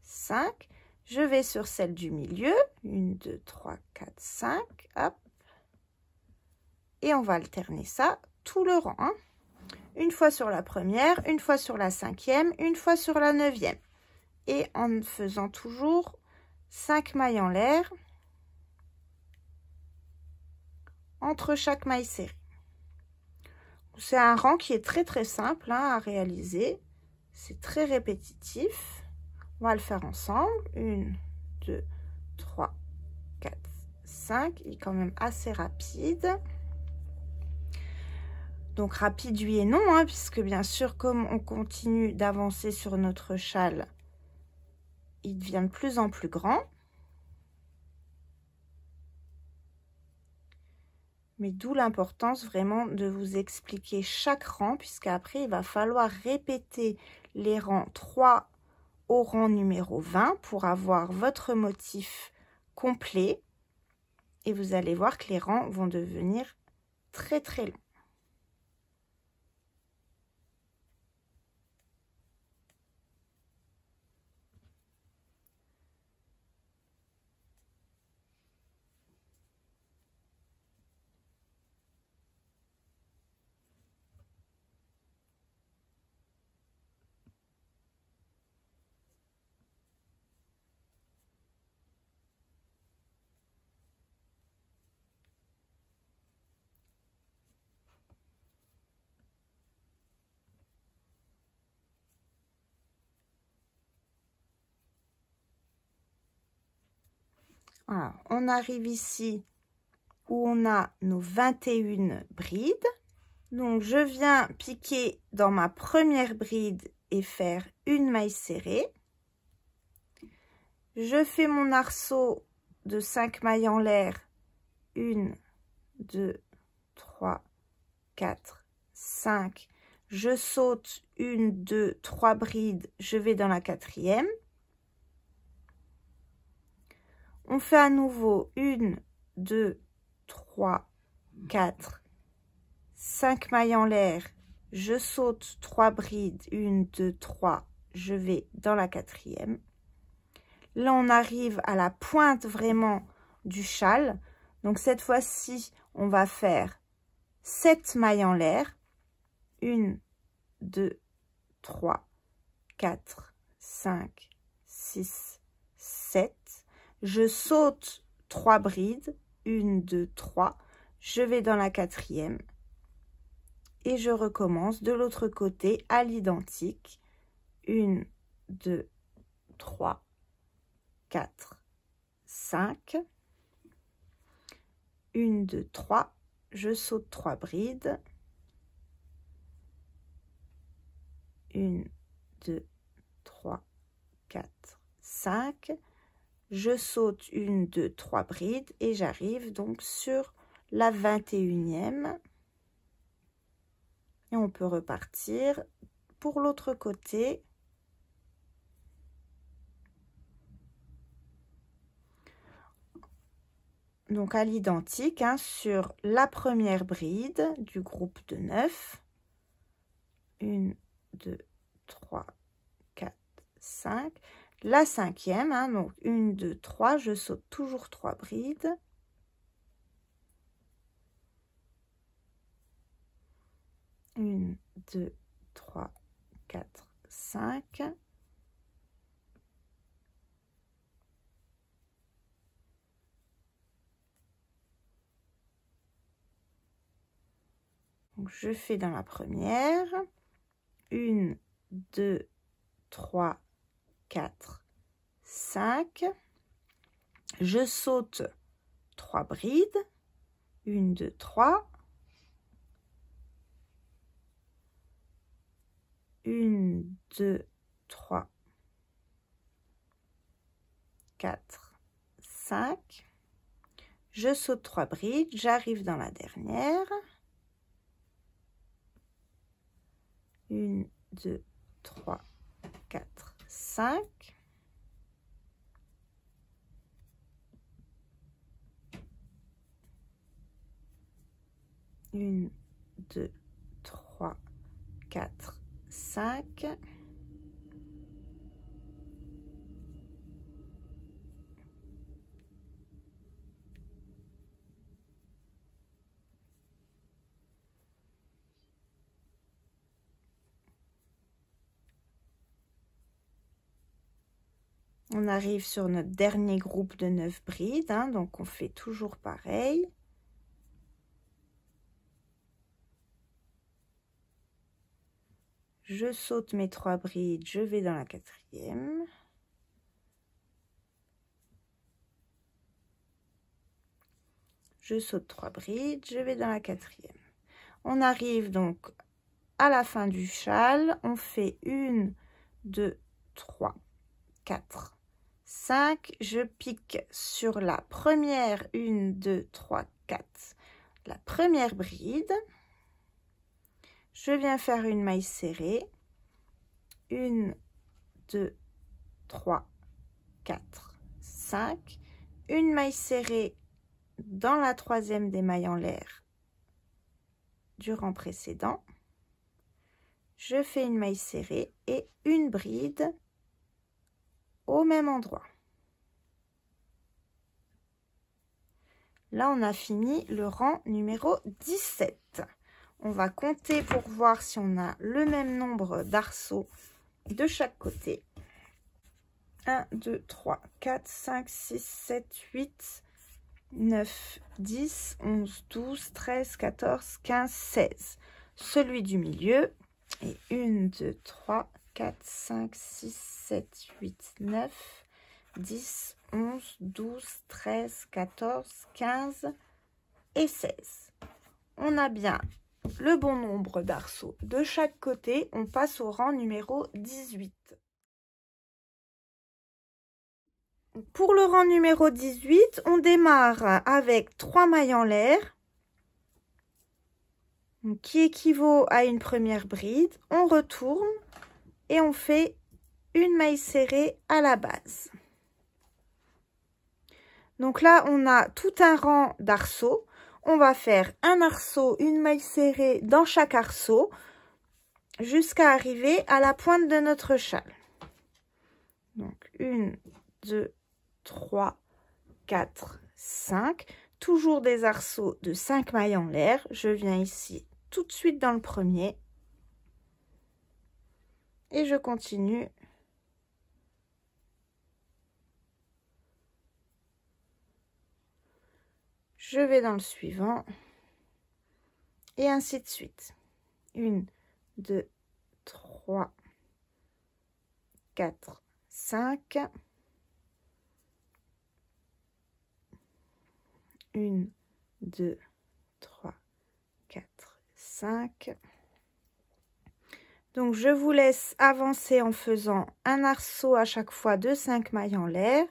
5. Je vais sur celle du milieu. 1, 2, 3, 4, 5. Hop. Et on va alterner ça tout le rang. Hein. Une fois sur la première, une fois sur la 5e, une fois sur la 9e. Et en faisant toujours 5 mailles en l'air entre chaque maille serrée. C'est un rang qui est très simple hein, à réaliser. C'est très répétitif. On va le faire ensemble. 1, 2, 3, 4, 5. Il est quand même assez rapide. Donc rapide oui et non, hein, puisque bien sûr comme on continue d'avancer sur notre châle, il devient de plus en plus grand. Mais d'où l'importance vraiment de vous expliquer chaque rang, puisqu'après il va falloir répéter les rangs 3 au rang numéro 20 pour avoir votre motif complet. Et vous allez voir que les rangs vont devenir très longs. Voilà, on arrive ici où on a nos 21 brides. Donc, je viens piquer dans ma première bride et faire une maille serrée. Je fais mon arceau de 5 mailles en l'air. 1, 2, 3, 4, 5. Je saute 1, 2, 3 brides. Je vais dans la 4e. On fait à nouveau 1, 2, 3, 4, 5 mailles en l'air, je saute 3 brides, 1, 2, 3, je vais dans la 4e. Là, on arrive à la pointe vraiment du châle. Donc, cette fois-ci, on va faire 7 mailles en l'air. 1, 2, 3, 4, 5, 6, 7. Je saute 3 brides. 1, 2, 3. Je vais dans la 4e. Et je recommence de l'autre côté à l'identique. 1, 2, 3, 4, 5. 1, 2, 3. Je saute 3 brides. 1, 2, 3, 4, 5. Je saute 1, 2, 3 brides et j'arrive donc sur la 21e. Et on peut repartir pour l'autre côté. Donc à l'identique, hein, sur la première bride du groupe de 9. 1, 2, 3, 4, 5. La 5e, hein, donc 1, 2, 3, je saute toujours 3 brides. 1, 2, 3, 4, 5. Donc, je fais dans la première. 1, 2, 3, 4, 5. Je saute 3 brides. 1, 2, 3. 1, 2, 3, 4, 5. Je saute 3 brides, j'arrive dans la dernière. 1, 2, 3, 4, 5. Une, 2, 3, 4, 5. On arrive sur notre dernier groupe de 9 brides, hein, donc on fait toujours pareil. Je saute mes 3 brides, je vais dans la 4e. Je saute 3 brides, je vais dans la 4e. On arrive donc à la fin du châle, on fait 1, 2, 3, 4, 5. Je pique sur la première, 1, 2, 3, 4, la première bride. Je viens faire une maille serrée. 1, 2, 3, 4, 5. Une maille serrée dans la 3e des mailles en l'air du rang précédent. Je fais une maille serrée et une bride au même endroit. Là, on a fini le rang numéro 17. On va compter pour voir si on a le même nombre d'arceaux de chaque côté. 1, 2, 3, 4, 5, 6, 7, 8, 9, 10, 11, 12, 13, 14, 15, 16. Celui du milieu. Et 1, 2, 3, 4, 5, 6, 7, 8, 9, 10, 11, 12, 13, 14, 15 et 16. On a bien le bon nombre d'arceaux de chaque côté. On passe au rang numéro 18. Pour le rang numéro 18, on démarre avec 3 mailles en l'air, qui équivaut à une première bride. On retourne et on fait une maille serrée à la base. Donc là, on a tout un rang d'arceaux. On va faire un arceau, une maille serrée dans chaque arceau jusqu'à arriver à la pointe de notre châle. Donc 1, 2, 3, 4, 5. Toujours des arceaux de 5 mailles en l'air. Je viens ici tout de suite dans le premier. Et je continue. Je vais dans le suivant. Et ainsi de suite. 1, 2, 3, 4, 5. 1, 2, 3, 4, 5. Donc, je vous laisse avancer en faisant un arceau à chaque fois de 5 mailles en l'air.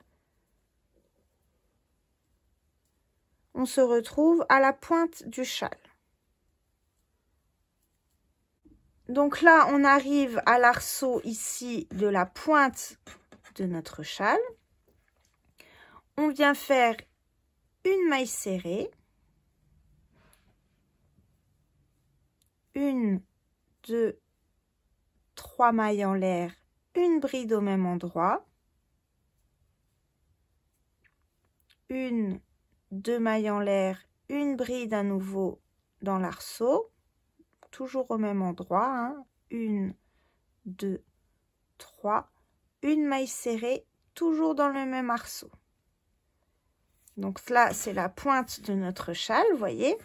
On se retrouve à la pointe du châle. Donc là, on arrive à l'arceau ici de la pointe de notre châle. On vient faire une maille serrée. 1, 2, 3 mailles en l'air, une bride au même endroit. 1, 2 mailles en l'air, une bride à nouveau dans l'arceau. Toujours au même endroit. Hein. 1, 2, 3. Une maille serrée, toujours dans le même arceau. Donc là, c'est la pointe de notre châle, vous voyez.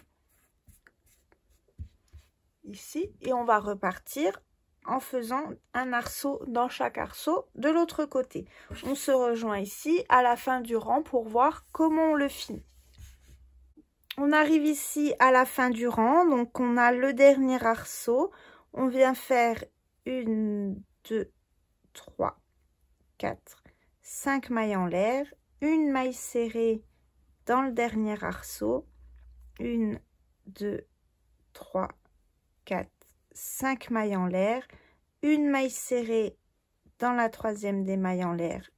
Ici. Et on va repartir en faisant un arceau dans chaque arceau de l'autre côté. On se rejoint ici à la fin du rang pour voir comment on le finit. On arrive ici à la fin du rang, donc on a le dernier arceau. On vient faire 1, 2, 3, 4, 5 mailles en l'air, une maille serrée dans le dernier arceau, 1, 2, 3, 4, 5 mailles en l'air, une maille serrée dans la troisième des mailles en l'air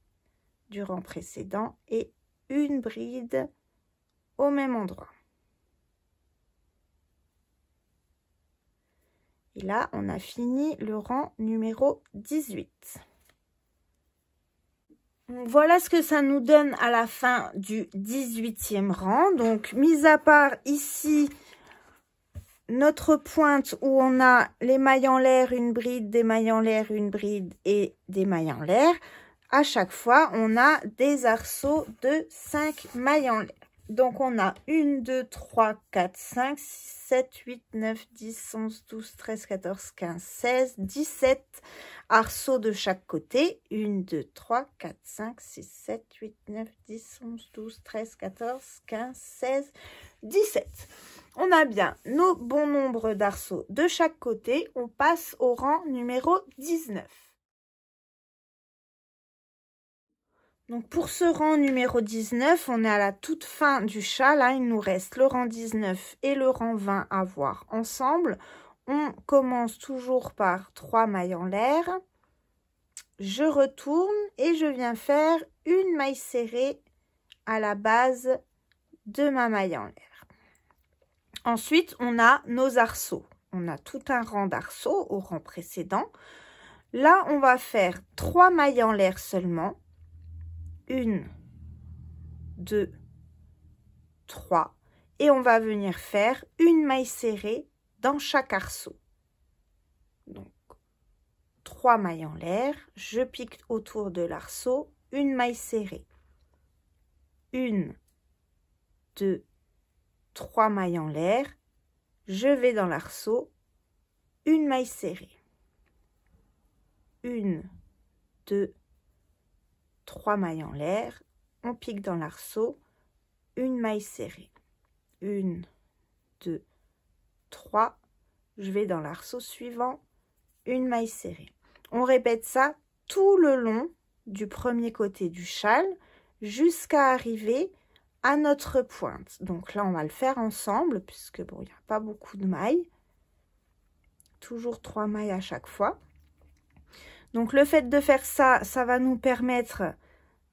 du rang précédent et une bride au même endroit. Et là, on a fini le rang numéro 18. Voilà ce que ça nous donne à la fin du 18e rang. Donc, mis à part ici, notre pointe où on a les mailles en l'air, une bride, des mailles en l'air, une bride et des mailles en l'air. À chaque fois, on a des arceaux de 5 mailles en l'air. Donc, on a 1, 2, 3, 4, 5, 6, 7, 8, 9, 10, 11, 12, 13, 14, 15, 16, 17 arceaux de chaque côté. 1, 2, 3, 4, 5, 6, 7, 8, 9, 10, 11, 12, 13, 14, 15, 16, 17. On a bien nos bons nombres d'arceaux de chaque côté. On passe au rang numéro 19. Donc pour ce rang numéro 19, on est à la toute fin du châle. Hein, il nous reste le rang 19 et le rang 20 à voir ensemble. On commence toujours par 3 mailles en l'air. Je retourne et je viens faire une maille serrée à la base de ma maille en l'air. Ensuite, on a nos arceaux. On a tout un rang d'arceaux au rang précédent. Là, on va faire 3 mailles en l'air seulement. 1, 2, 3. Et on va venir faire une maille serrée dans chaque arceau. Donc, 3 mailles en l'air. Je pique autour de l'arceau, une maille serrée. 1, 2, 3 mailles en l'air. Je vais dans l'arceau, une maille serrée. 1, 2, 3 mailles en l'air, on pique dans l'arceau, une maille serrée. 1, 2, 3, je vais dans l'arceau suivant, une maille serrée. On répète ça tout le long du premier côté du châle jusqu'à arriver à notre pointe. Donc là, on va le faire ensemble puisque bon, il n'y a pas beaucoup de mailles. Toujours 3 mailles à chaque fois. Donc le fait de faire ça, ça va nous permettre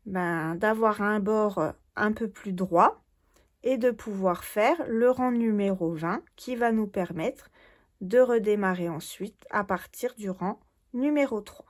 d'avoir un bord un peu plus droit. et de pouvoir faire le rang numéro 20 qui va nous permettre de redémarrer ensuite à partir du rang numéro 3.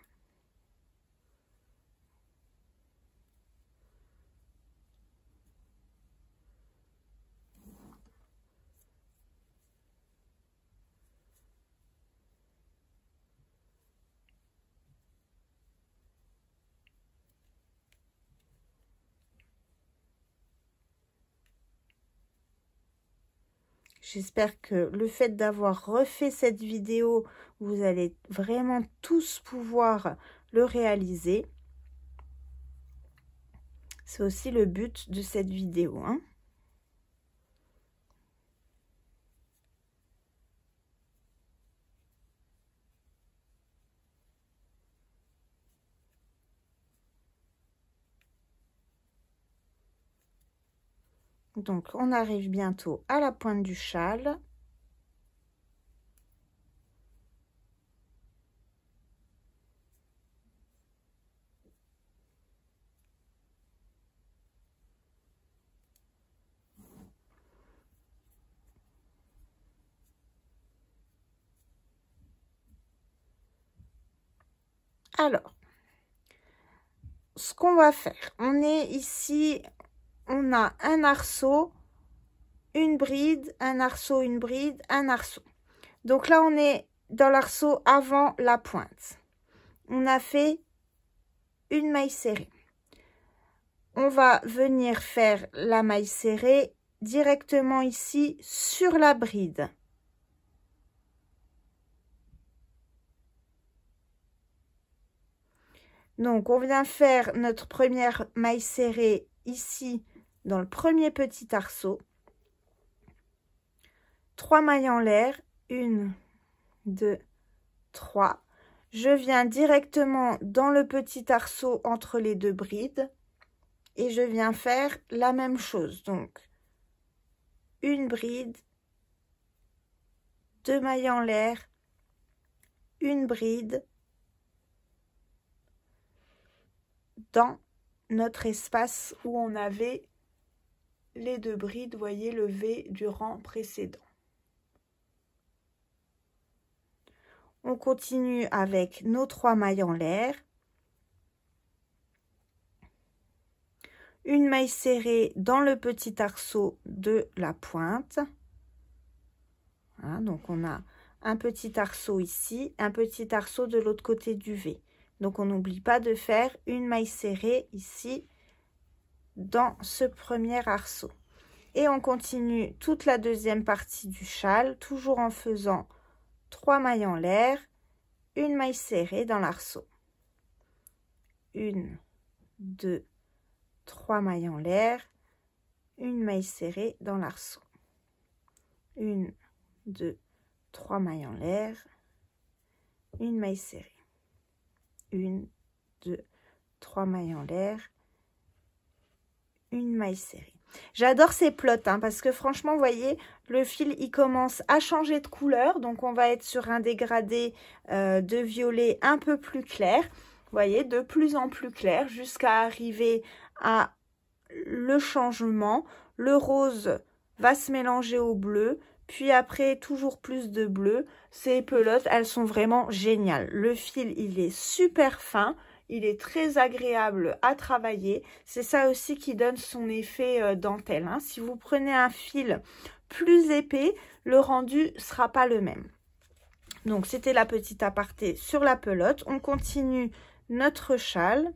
J'espère que le fait d'avoir refait cette vidéo, vous allez vraiment tous pouvoir le réaliser. C'est aussi le but de cette vidéo, hein. Donc, on arrive bientôt à la pointe du châle. Alors, ce qu'on va faire, on est ici, on a un arceau, une bride, un arceau, une bride, un arceau. Donc là, on est dans l'arceau avant la pointe. On a fait une maille serrée. On va venir faire la maille serrée directement ici sur la bride. Donc, on vient faire notre première maille serrée ici dans le premier petit arceau. 3 mailles en l'air, 1, 2, 3. Je viens directement dans le petit arceau entre les deux brides et je viens faire la même chose. Donc, une bride, 2 mailles en l'air, une bride dans notre espace où on avait les deux brides, voyez le V du rang précédent. On continue avec nos 3 mailles en l'air, une maille serrée dans le petit arceau de la pointe. Voilà, donc on a un petit arceau ici, un petit arceau de l'autre côté du V. Donc on n'oublie pas de faire une maille serrée ici dans ce premier arceau. Et on continue toute la deuxième partie du châle, toujours en faisant 3 mailles en l'air, une maille serrée dans l'arceau. 1, 2, 3 mailles en l'air, une maille serrée dans l'arceau. 1, 2, 3 mailles en l'air, une maille serrée. 1, 2, 3 mailles en l'air, une maille serrée. J'adore ces plots hein, parce que franchement, vous voyez, le fil il commence à changer de couleur. Donc, on va être sur un dégradé de violet un peu plus clair. Vous voyez, de plus en plus clair jusqu'à arriver à le changement. Le rose va se mélanger au bleu. Puis après, toujours plus de bleu. Ces pelotes, elles sont vraiment géniales. Le fil, il est super fin. Il est très agréable à travailler. C'est ça aussi qui donne son effet dentelle. Hein. Si vous prenez un fil plus épais, le rendu ne sera pas le même. Donc, c'était la petite aparté sur la pelote. On continue notre châle.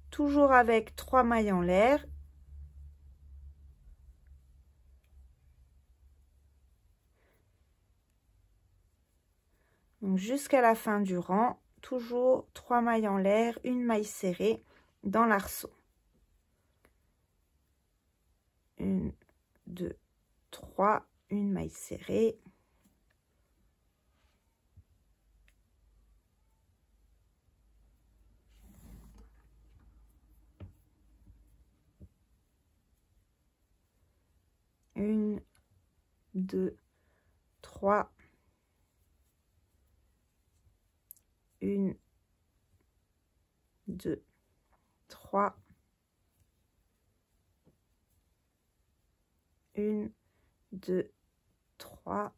Toujours avec 3 mailles en l'air. Donc, jusqu'à la fin du rang. Toujours 3 mailles en l'air, une maille serrée dans l'arceau. 1, 2, 3, une maille serrée. Une, 2, 3. 1, 2, 3. 1, 2, 3.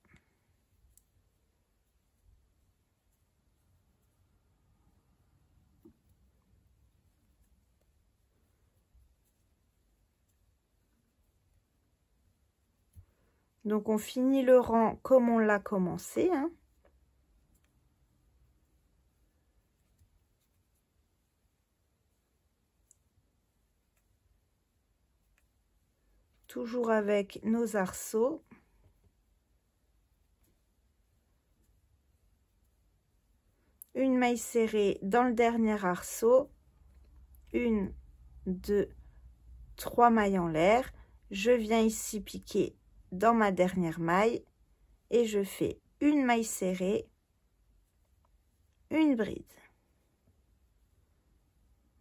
Donc, on finit le rang comme on l'a commencé, hein. Toujours avec nos arceaux. Une maille serrée dans le dernier arceau. 1, 2, 3 mailles en l'air. Je viens ici piquer dans ma dernière maille et je fais une maille serrée, une bride.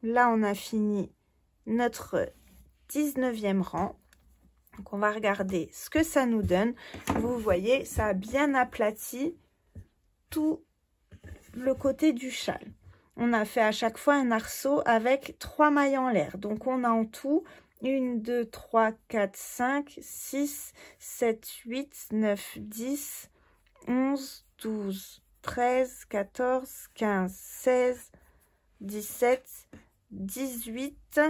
Là, on a fini notre 19e rang. Donc, on va regarder ce que ça nous donne. Vous voyez, ça a bien aplati tout le côté du châle. On a fait à chaque fois un arceau avec 3 mailles en l'air. Donc, on a en tout 1, 2, 3, 4, 5, 6, 7, 8, 9, 10, 11, 12, 13, 14, 15, 16, 17, 18...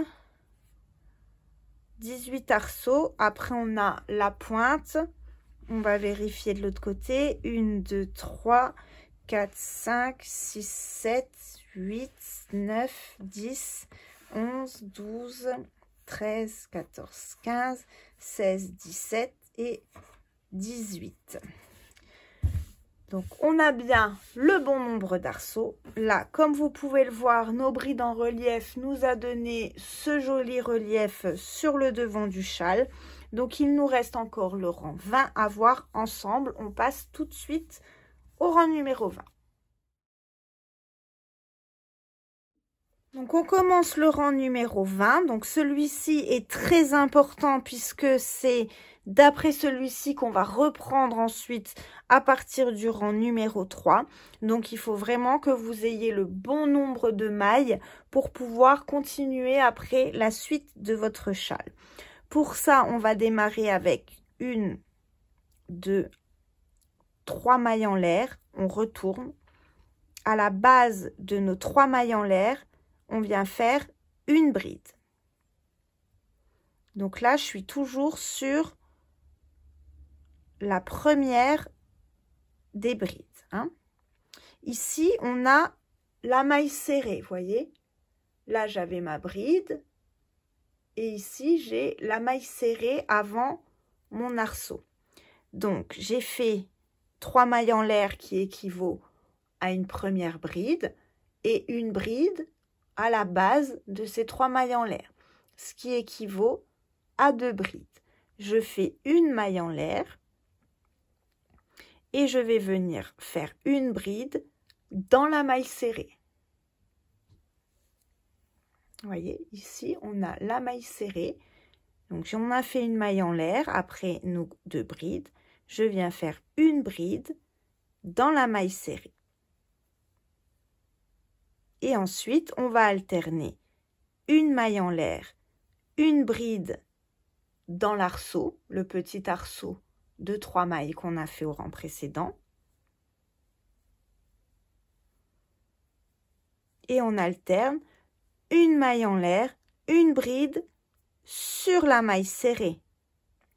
18 arceaux. Après, on a la pointe. On va vérifier de l'autre côté. 1, 2, 3, 4, 5, 6, 7, 8, 9, 10, 11, 12, 13, 14, 15, 16, 17 et 18. Donc, on a bien le bon nombre d'arceaux. Là, comme vous pouvez le voir, nos brides en relief nous a donné ce joli relief sur le devant du châle. Donc, il nous reste encore le rang 20 à voir ensemble. On passe tout de suite au rang numéro 20. Donc, on commence le rang numéro 20. Donc, celui-ci est très important puisque c'est d'après celui-ci qu'on va reprendre ensuite à partir du rang numéro 3. Donc, il faut vraiment que vous ayez le bon nombre de mailles pour pouvoir continuer après la suite de votre châle. Pour ça, on va démarrer avec 1, 2, 3 mailles en l'air. On retourne. À la base de nos 3 mailles en l'air, on vient faire une bride. Donc là, je suis toujours sur la première des brides, hein. Ici, on a la maille serrée, vous voyez. Là, j'avais ma bride. Et ici, j'ai la maille serrée avant mon arceau. Donc, j'ai fait 3 mailles en l'air qui équivaut à une première bride et une bride à la base de ces 3 mailles en l'air, ce qui équivaut à 2 brides. Je fais une maille en l'air et je vais venir faire une bride dans la maille serrée. Vous voyez, ici, on a la maille serrée. Donc, on a fait une maille en l'air après nos 2 brides. Je viens faire une bride dans la maille serrée. Et ensuite, on va alterner une maille en l'air, une bride dans l'arceau, le petit arceau de 3 mailles qu'on a fait au rang précédent. Et on alterne une maille en l'air, une bride sur la maille serrée.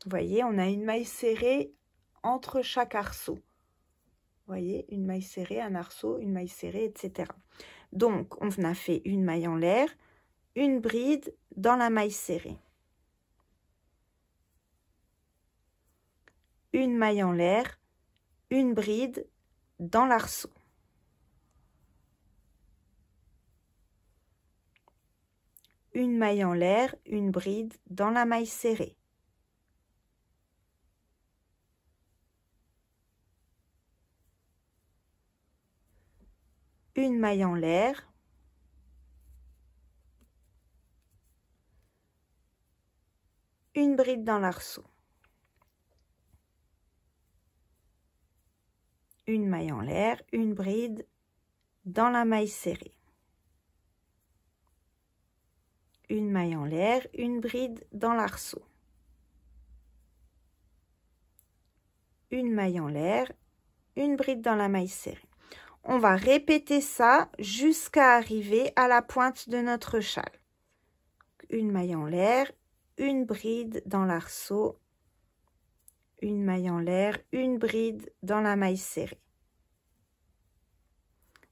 Vous voyez, on a une maille serrée entre chaque arceau. Vous voyez, une maille serrée, un arceau, une maille serrée, etc. Donc, on a fait une maille en l'air, une bride dans la maille serrée. Une maille en l'air, une bride dans l'arceau. Une maille en l'air, une bride dans la maille serrée. Une maille en l'air, une bride dans l'arceau. Une maille en l'air, une bride dans la maille serrée. Une maille en l'air, une bride dans l'arceau. une maille en l'air, une bride dans la maille serrée. On va répéter ça jusqu'à arriver à la pointe de notre châle. Une maille en l'air, une bride dans l'arceau, une maille en l'air, une bride dans la maille serrée.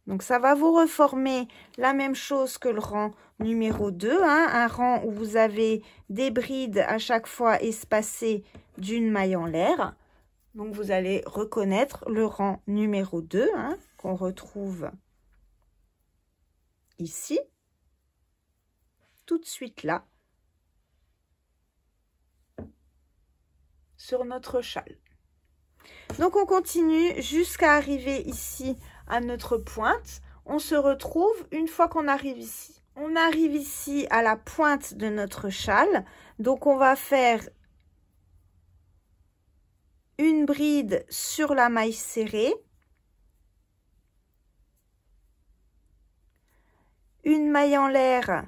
Donc ça va vous reformer la même chose que le rang numéro 2, hein, un rang où vous avez des brides à chaque fois espacées d'une maille en l'air. Donc vous allez reconnaître le rang numéro 2, hein, qu'on retrouve ici, tout de suite là, sur notre châle. Donc on continue jusqu'à arriver ici à notre pointe. On se retrouve une fois qu'on arrive ici. On arrive ici à la pointe de notre châle. Donc on va faire une bride sur la maille serrée, une maille en l'air,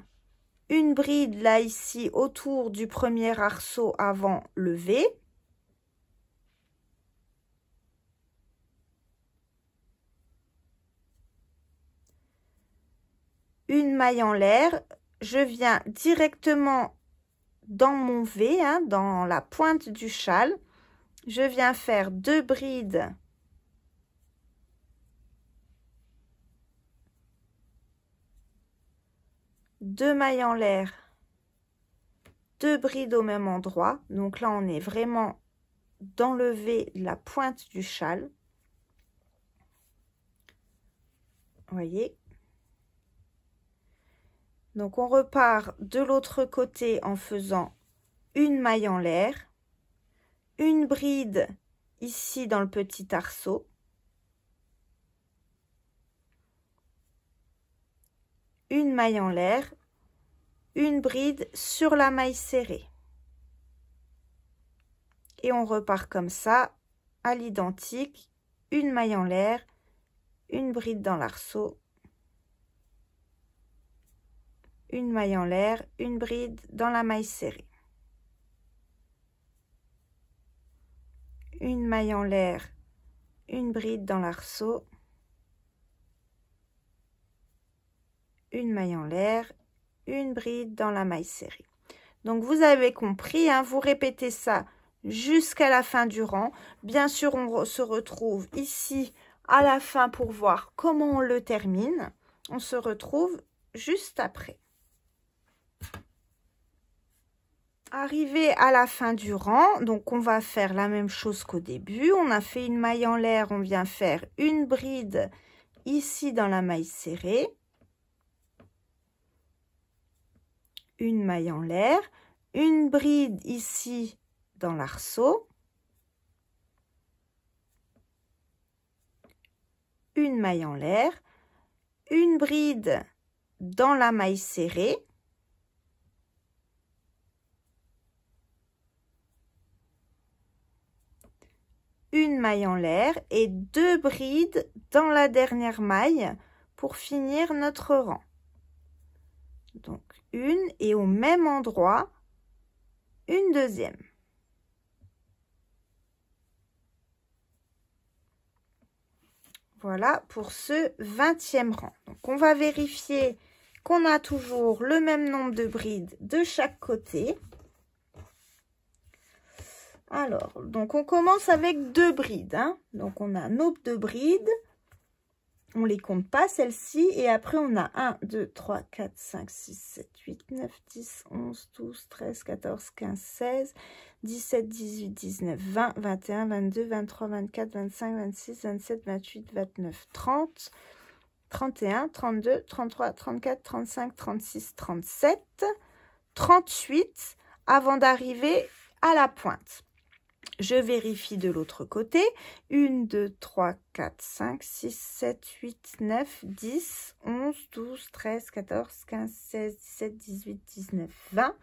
une bride là ici autour du premier arceau avant levé, une maille en l'air, je viens directement dans mon V, hein, dans la pointe du châle, je viens faire 2 brides deux mailles en l'air, 2 brides au même endroit. Donc là, on est vraiment dans le V, la pointe du châle. Vous voyez? Donc on repart de l'autre côté en faisant une maille en l'air, une bride ici dans le petit arceau, une maille en l'air, une bride sur la maille serrée. Et on repart comme ça, à l'identique, une maille en l'air, une bride dans l'arceau, une maille en l'air, une bride dans la maille serrée. Une maille en l'air, une bride dans l'arceau, une maille en l'air, une bride dans la maille serrée. Donc vous avez compris, hein, vous répétez ça jusqu'à la fin du rang. Bien sûr, on se retrouve ici à la fin pour voir comment on le termine. On se retrouve juste après. Arrivé à la fin du rang, donc on va faire la même chose qu'au début. On a fait une maille en l'air, on vient faire une bride ici dans la maille serrée, une maille en l'air, une bride ici dans l'arceau, une maille en l'air, une bride dans la maille serrée, une maille en l'air et 2 brides dans la dernière maille pour finir notre rang. Donc une et au même endroit une deuxième. Voilà pour ce 20e rang. Donc on va vérifier qu'on a toujours le même nombre de brides de chaque côté. Alors, donc on commence avec 2 brides, hein. Donc on a nos 2 brides, on les compte pas celles-ci, et après on a 1, 2, 3, 4, 5, 6, 7, 8, 9, 10, 11, 12, 13, 14, 15, 16, 17, 18, 19, 20, 21, 22, 23, 24, 25, 26, 27, 28, 29, 30, 31, 32, 33, 34, 35, 36, 37, 38, avant d'arriver à la pointe. Je vérifie de l'autre côté. 1, 2, 3, 4, 5, 6, 7, 8, 9, 10, 11, 12, 13, 14, 15, 16, 17, 18, 19, 20,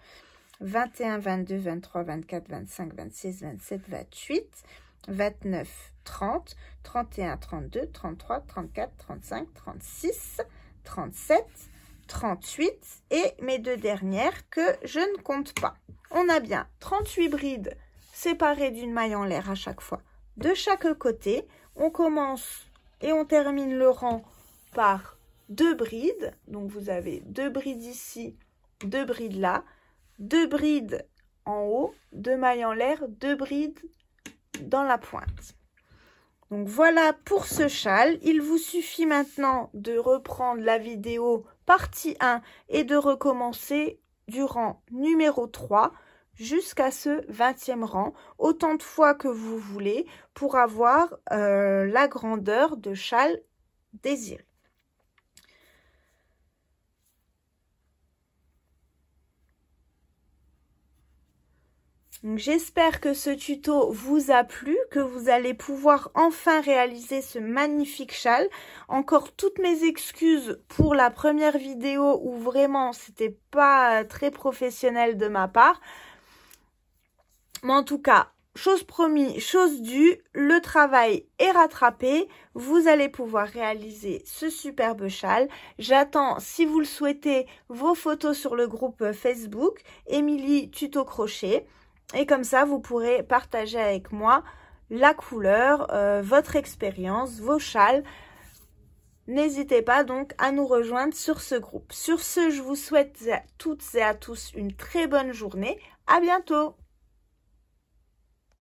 21, 22, 23, 24, 25, 26, 27, 28, 29, 30, 31, 32, 33, 34, 35, 36, 37, 38 et mes 2 dernières que je ne compte pas. On a bien 38 brides séparées d'une maille en l'air à chaque fois de chaque côté. On commence et on termine le rang par 2 brides. Donc vous avez 2 brides ici, 2 brides là, 2 brides en haut, 2 mailles en l'air, 2 brides dans la pointe. Donc voilà pour ce châle. Il vous suffit maintenant de reprendre la vidéo partie 1 et de recommencer du rang numéro 3 jusqu'à ce 20e rang, autant de fois que vous voulez pour avoir la grandeur de châle désirée. J'espère que ce tuto vous a plu, que vous allez pouvoir enfin réaliser ce magnifique châle. Encore toutes mes excuses pour la première vidéo où vraiment c'était pas très professionnel de ma part. Mais en tout cas, chose promise, chose due, le travail est rattrapé. Vous allez pouvoir réaliser ce superbe châle. J'attends, si vous le souhaitez, vos photos sur le groupe Facebook Émilie Tuto Crochet. Et comme ça, vous pourrez partager avec moi la couleur, votre expérience, vos châles. N'hésitez pas donc à nous rejoindre sur ce groupe. Sur ce, je vous souhaite à toutes et à tous une très bonne journée. À bientôt!